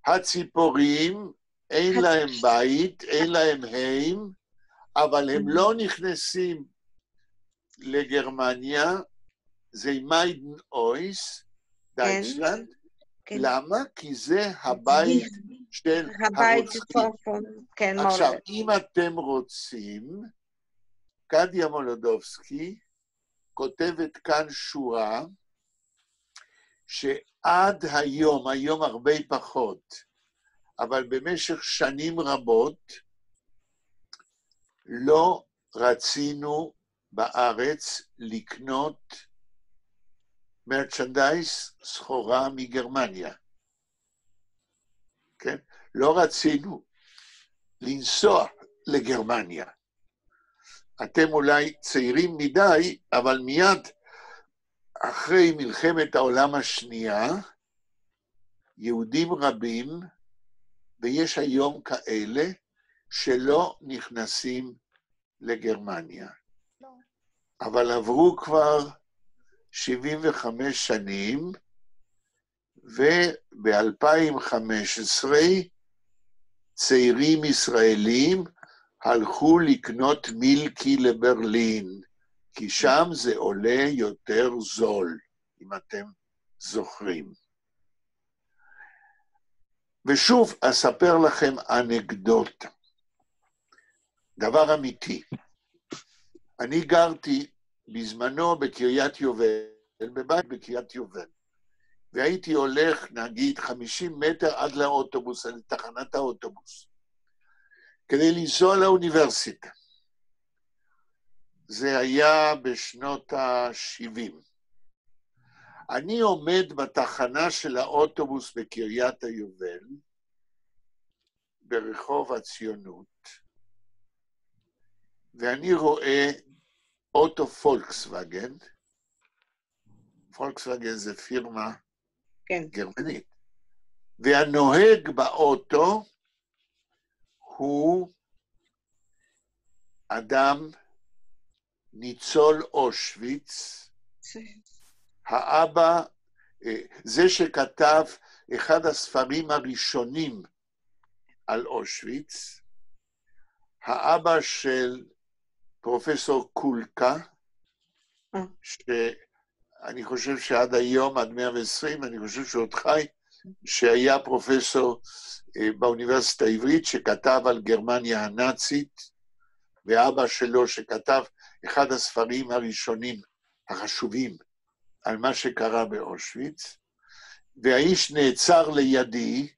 S1: הציפורים, אין להם בית, אין להם הם, אבל הם לא נכנסים לגרמניה, זה מיידן אויס, דייטשלנד. למה? כי זה הבית של הרוצחים. עכשיו, אם אתם רוצים, קדיה מולודובסקי כותבת כאן שורה, שעד היום הרבה פחות, אבל במשך שנים רבות, לא רצינו בארץ לקנות מרצ'נדייז, סחורה מגרמניה. כן? לא רצינו לנסוע לגרמניה. אתם אולי צעירים מדי, אבל מיד אחרי מלחמת העולם השנייה, יהודים רבים, ויש היום כאלה, שלא נכנסים לגרמניה. אבל עברו כבר 75 שנים, וב-2015 צעירים ישראלים הלכו לקנות מילקי לברלין, כי שם זה עולה יותר זול, אם אתם זוכרים. ושוב, אספר לכם אנקדוטה, דבר אמיתי. אני גרתי בזמנו בקריית יובל, בבית בקריית יובל, והייתי הולך, נגיד, 50 מטר עד לאוטובוס, לתחנת האוטובוס, כדי לנסוע לאוניברסיטה. זה היה בשנות ה-70. אני עומד בתחנה של האוטובוס בקריית היובל, ברחוב הציונות, ואני רואה אוטו פולקסווגן. פולקסווגן זה פירמה גרמנית. והנוהג באוטו הוא אדם ניצול אושוויץ, האבא, זה שכתב אחד הספרים הראשונים על אושוויץ, האבא של פרופסור קולקה, שאני חושב שעד היום, עד 120, אני חושב שעוד חי, שהיה פרופסור באוניברסיטה העברית, שכתב על גרמניה הנאצית, ואבא שלו שכתב אחד הספרים הראשונים, החשובים, על מה שקרה באושוויץ, והאיש נעצר לידי,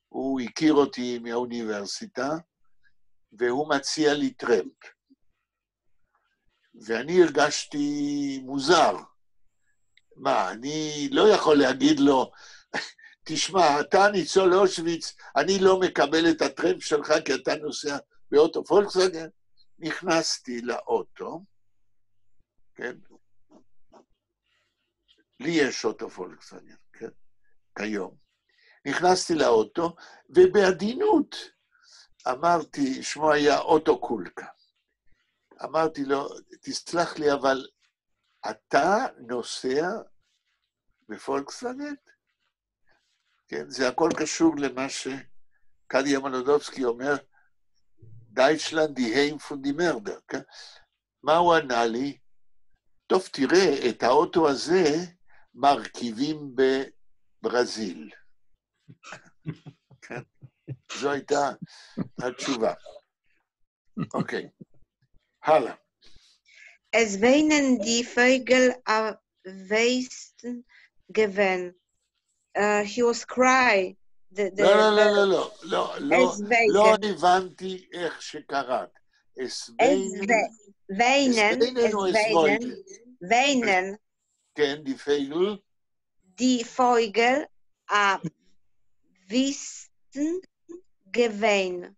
S1: הוא הכיר אותי מהאוניברסיטה, והוא מציע לי טרמפ. ואני הרגשתי מוזר. מה, אני לא יכול להגיד לו, תשמע, אתה ניצול אושוויץ, אני לא מקבל את הטרמפ שלך כי אתה נוסע באוטו פולקסווגן. נכנסתי לאוטו, כן? לי יש אוטו פולקסווגן, כן? כיום. נכנסתי לאוטו, ובעדינות אמרתי, שמו היה אוטו קולקה. אמרתי לו, תסלח לי, אבל אתה נוסע בפולקסווגן? כן, זה הכל קשור למה שקדיה מלודובסקי אומר, דייטשלנד די היים פון די מרדר, כן? מה הוא ענה לי? טוב, תראה, את האוטו הזה מרכיבים בברזיל. כן? זו הייתה התשובה. אוקיי, הלאה.
S6: Es weinen die Vögel am Westen gewesen. He was crying.
S1: לא הבנתי איך שקראת.
S6: weinen.
S1: כן, די פייגל.
S6: Die Vögel am Westen gewesen.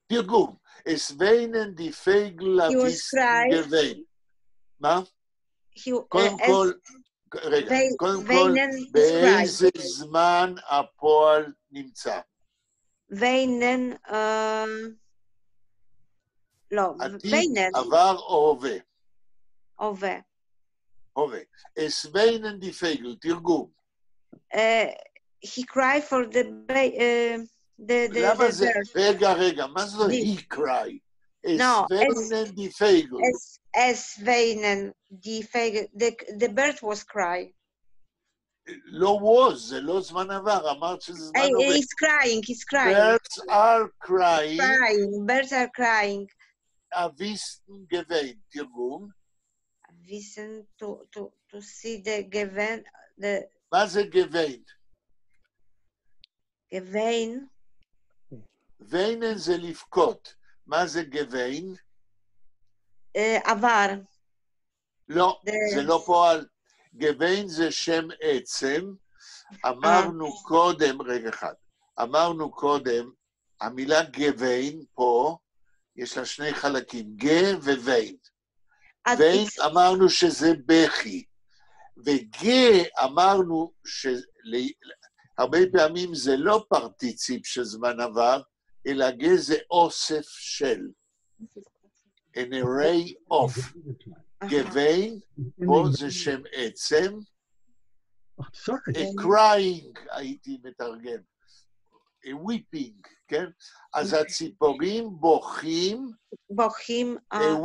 S1: תרגום. Es weinen die Vögel am Westen gewesen. מה? קודם כל, רגע, קודם כל, באיזה זמן הפועל נמצא?
S6: weinen, לא, weinen.
S1: עבר או הווה?
S6: הווה.
S1: הווה. Es weinen die Vögel, תרגום.
S6: He cried for the
S1: למה זה? רגע, מה זה he cry? Es weinen die Vögel.
S6: Es weinen die Vögel. The bird was crying.
S1: לא was, זה לא זמן עבר, אמרת שזה זמן עבר.
S6: He's crying.
S1: Birds are crying.
S6: Birds are crying.
S1: Wissen gewähnt, תרגום.
S6: Wissen to see the gewähnt.
S1: מה זה gewähnt?
S6: gewähnt.
S1: weinen זה לבכות. מה זה gewähnt?
S6: עבר.
S1: לא, זה לא פועל. gewähnt זה שם עצם. אמרנו קודם, רגע אחד, אמרנו קודם, המילה gewähnt פה, יש לה שני חלקים, גה ווויין. ויין אמרנו שזה בכי, וגה אמרנו שהרבה פעמים זה לא פרטיציפ של זמן עבר, אלא גה זה אוסף של. an array of. גוויין, פה זה שם עצם,
S2: Sorry.
S1: crying, הייתי מתרגם. weeping, כן? אז הציפורים בוכים,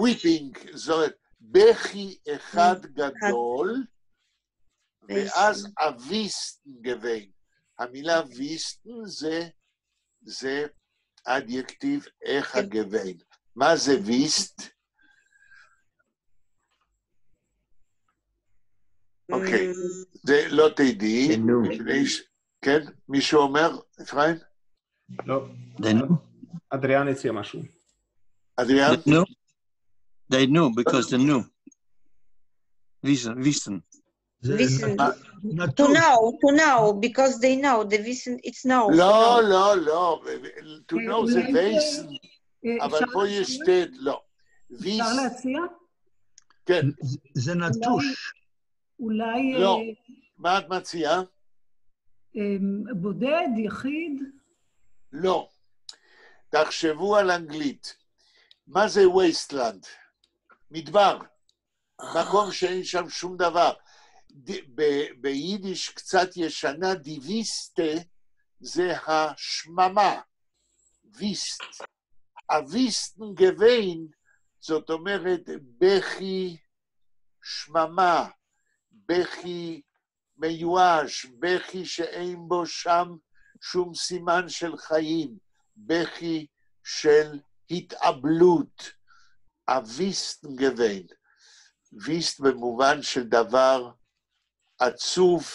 S1: weeping, זאת בכי אחד גדול, ואז אביסטן גווין. המילה ויסטן זה אדיקטיב איך הגווין. מה זה ויסט? אוקיי, זה לא תדעי. כן, מישהו אומר, אפרים?
S3: לא.
S7: They knew.
S3: אדריאן הציע משהו.
S1: אדריאן?
S7: They knew because they knew. Wissen.
S6: To know, because they know. The wissen, it's know.
S1: לא. To know זה וייסן, אבל פה יש שתי, לא.
S5: אפשר להציע?
S1: כן.
S2: זה נטוש.
S5: אולי...
S1: לא. מה את מציעה?
S5: בודד, יחיד?
S1: לא. תחשבו על אנגלית. מה זה וייסטלנד? מדבר. מקום שאין שם שום דבר. ביידיש קצת ישנה, דיוויסטה זה השממה. ויסט. הוויסטן גווין, זאת אומרת בכי שממה, בכי מיואש, בכי שאין בו שם שום סימן של חיים, בכי של התאבלות, הוויסטן גווין. ויסט במובן של דבר עצוב,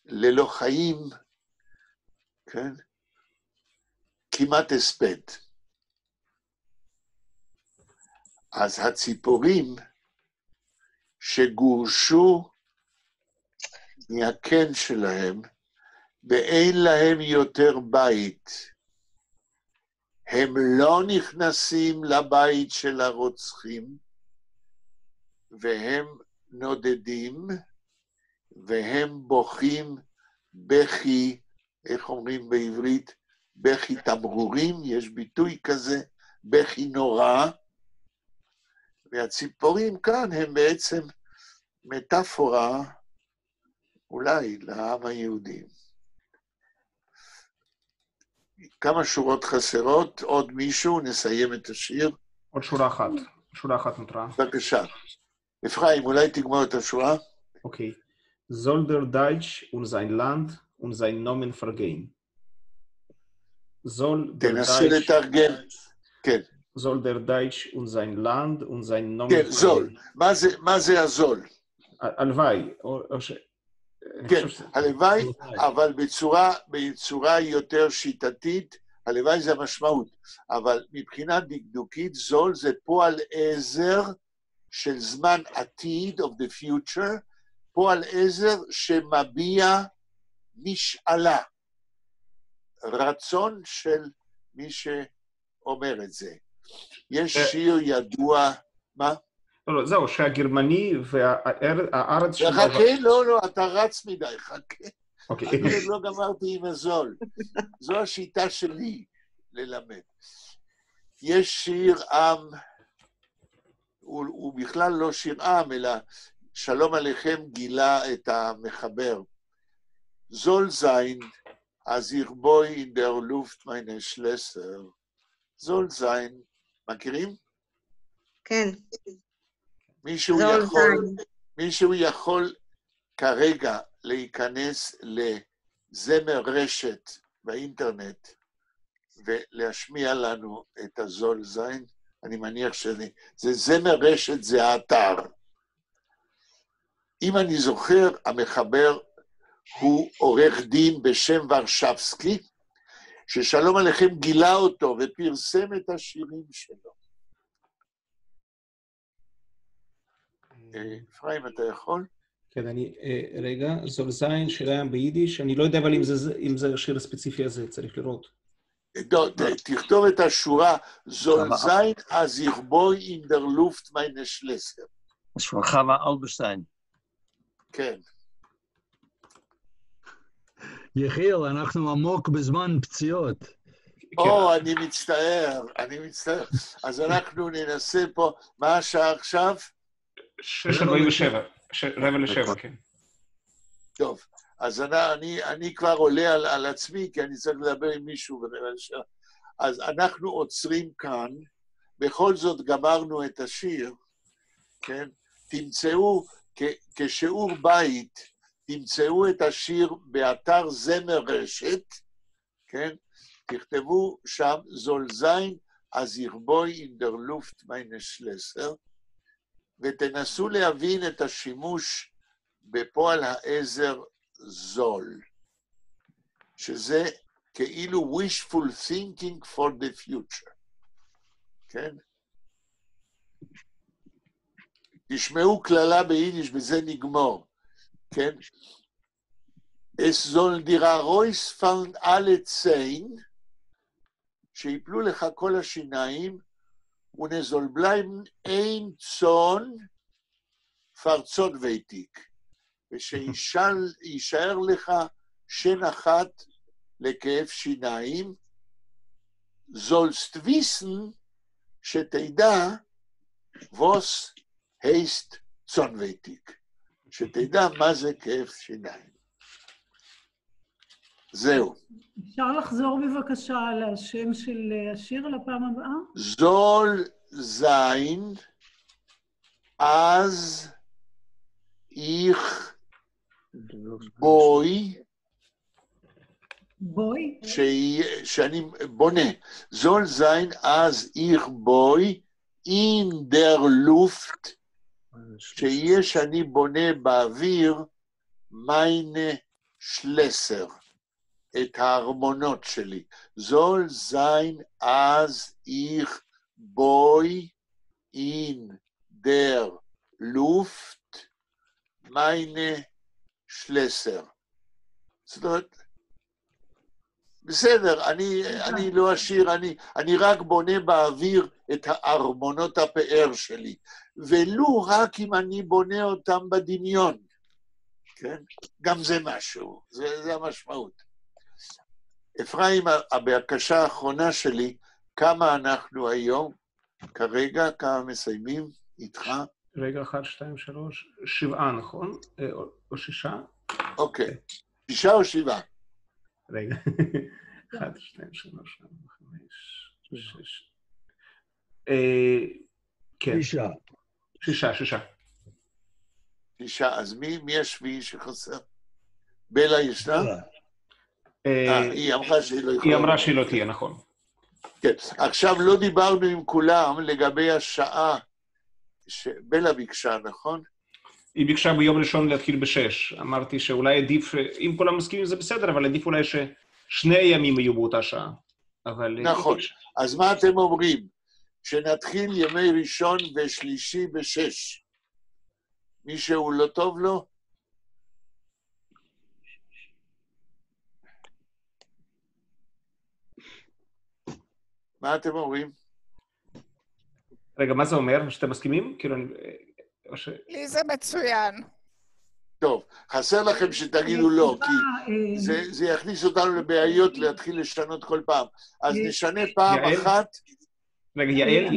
S1: ללא חיים, כן? כמעט הספד. אז הציפורים שגורשו מהקן שלהם ואין להם יותר בית, הם לא נכנסים לבית של הרוצחים, והם נודדים, והם בוכים בכי, איך אומרים בעברית? בכי תמרורים, יש ביטוי כזה, בכי נורא, והציפורים כאן הם בעצם מטאפורה, אולי, לעם היהודי. כמה שורות חסרות, עוד מישהו, נסיים את השיר.
S3: עוד שורה אחת נותרה.
S1: בבקשה. אפרים, אולי תגמור את השורה?
S3: אוקיי. Soll der Deutsch und sein Land und sein Nomen vergehen.
S1: תנסה לתרגם. כן.
S3: Soll der Deutsch und sein Land und sein Nomen
S1: כן, זול. מה זה הזול?
S3: הלוואי.
S1: כן, הלוואי, אבל בצורה יותר שיטתית, הלוואי זה המשמעות, אבל מבחינת דקדוקית, זול זה פועל עזר של זמן עתיד, of the future, פועל עזר שמביע משאלה, רצון של מי שאומר את זה. יש שיר ידוע, מה?
S3: לא, זהו, שהגרמני והארץ שלו...
S1: חכה, לא, אתה רץ מדי, חכה.
S3: אוקיי.
S1: אני עוד לא גמרתי עם הזול. זו השיטה שלי ללמד. יש שיר עם, הוא בכלל לא שיר עם, אלא שלום עליכם גילה את המחבר. זול זין, אז ירבוי in der Luft meine Schlösser. זול זין, מכירים?
S6: כן.
S1: מישהו יכול כרגע להיכנס לזמר רשת באינטרנט ולהשמיע לנו את הזול זין? אני מניח שזה זמר רשת, זה האתר. אם אני זוכר, המחבר הוא עורך דין בשם ורשבסקי, ששלום עליכם גילה אותו ופרסם את השירים שלו. אפרים, אתה יכול?
S3: כן, רגע, זול זין שלהם ביידיש, אני לא יודע אבל אם זה השיר הספציפי הזה, צריך לראות.
S1: תכתוב את השורה, זול זין, אז ירבוי in der Luft meine Schlösser.
S7: זה של חווה אלברשטיין.
S1: כן.
S2: יחיל, אנחנו עמוק בזמן פציעות.
S1: אני מצטער. אז אנחנו ננסה פה, מה השעה עכשיו?
S3: 6:47. 6:45, כן.
S1: טוב, אז אני כבר עולה על עצמי, כי אני צריך לדבר עם מישהו. אז אנחנו עוצרים כאן, בכל זאת גמרנו את השיר, כן? תמצאו, כשיעור בית, תמצאו את השיר באתר זמר רשת, כן? תכתבו שם, זול זין, אז ירבוי אין דר לופט מיינה שלסר, ותנסו להבין את השימוש בפועל העזר זול, שזה כאילו wishful thinking for the future, כן? תשמעו כללה ביידיש, בזה נגמור, כן? Es soll dir rausfallen alle Zehen, שיפלו לך כל השיניים, ונזול בלייבן אין צון פרצות ויתיק, ושישאר לך שן אחת לכאב שיניים, זולסט ויסן שתדע ווס הייסט צון ויתיק, שתדע מה זה כאב שיניים. זהו.
S5: אפשר לחזור בבקשה על השם של השיר לפעם הבאה?
S1: זול זין, אז איך בוי,
S5: בוי?
S1: שאני בונה. זול זין, אז איך בוי, אין דר לופט, שיהיה שאני בונה באוויר, מיינה שלסר. את הארמונות שלי. זול זין אז איך בוי אין דר לופט מיינה שלסר. זאת אומרת, בסדר, אני לא אשיר, אני רק בונה באוויר את הארמונות הפאר שלי, ולו רק אם אני בונה אותם בדמיון, כן? גם זה משהו, זה המשמעות. אפרים, הבקשה האחרונה שלי, כמה אנחנו היום, כרגע, כמה מסיימים איתך?
S3: רגע, 1, 2, 3, 7, נכון? או 6?
S1: אוקיי, 6 או 7?
S3: רגע, 1, 2, 3, 4, 5, 6. כן. 6.
S1: 6, אז מי השביעי שחסר? בלה ישנה? היא אמרה שהיא לא יכולה.
S3: היא אמרה שהיא לא תהיה, נכון.
S1: כן, עכשיו לא דיברנו עם כולם לגבי השעה שבלה ביקשה, נכון?
S3: היא ביקשה ביום ראשון להתחיל ב6. אמרתי שאולי עדיף, אם כולם מסכימים זה בסדר, אבל עדיף אולי ששני ימים יהיו באותה שעה.
S1: נכון, אז מה אתם אומרים? שנתחיל ימי ראשון ושלישי ב6. מישהו לא טוב לו? מה אתם אומרים?
S3: רגע, מה זה אומר? שאתם מסכימים? כאילו,
S8: לי זה מצוין.
S1: טוב, חסר לכם שתגידו לא, כי זה יכניס אותנו לבעיות להתחיל לשנות כל פעם. אז נשנה פעם אחת.
S3: רגע, יעל?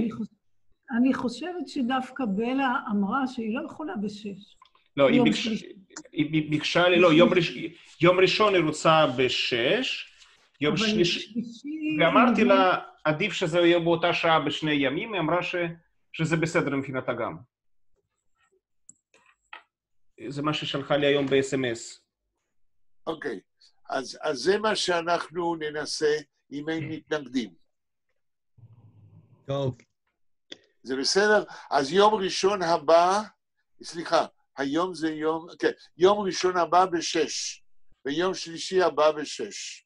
S5: אני חושבת שדווקא בלה אמרה שהיא לא יכולה ב6.
S3: לא, היא ביקשה לי, לא, יום ראשון היא רוצה ב6, יום שלישי, ואמרתי לה, עדיף שזה יהיה באותה שעה בשני ימים, היא אמרה שזה בסדר מבחינתה גם. זה מה ששלחה לי היום ב-SMS.
S1: אוקיי, אז זה מה שאנחנו ננסה אם אין מתנגדים.
S2: טוב.
S1: זה בסדר? אז יום ראשון הבא, סליחה, היום זה יום ראשון הבא ב6, ויום שלישי הבא ב6.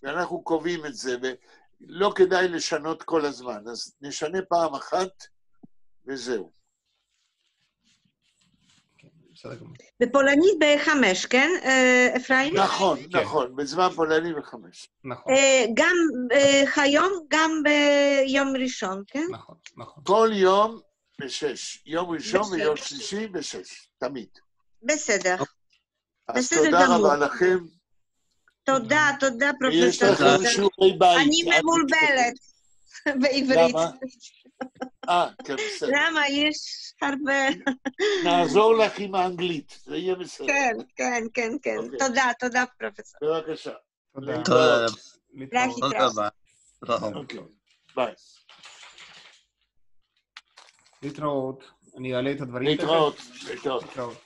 S1: ואנחנו קובעים את זה, ולא כדאי לשנות כל הזמן, אז נשנה פעם אחת, וזהו.
S6: בפולנית ב5, כן, אפרים?
S1: נכון, נכון, בזמן פולני ב5.
S3: נכון.
S6: גם היום, גם ביום ראשון, כן?
S3: נכון, נכון.
S1: כל יום ב6, יום ראשון ויום שלישי ב6, תמיד.
S6: בסדר.
S1: אז תודה רבה לכם.
S6: תודה, פרופסור.
S1: יש לכם שיעורי בית.
S6: אני מבולבלת בעברית.
S1: כן, בסדר.
S6: למה? יש הרבה...
S1: נעזור לך עם האנגלית, זה יהיה בסדר.
S6: כן. תודה, פרופסור.
S1: בבקשה.
S3: תודה.
S7: תודה.
S6: להתראות.
S1: אוקיי, ביי.
S3: להתראות. אני אעלה את הדברים.
S1: להתראות.
S3: להתראות.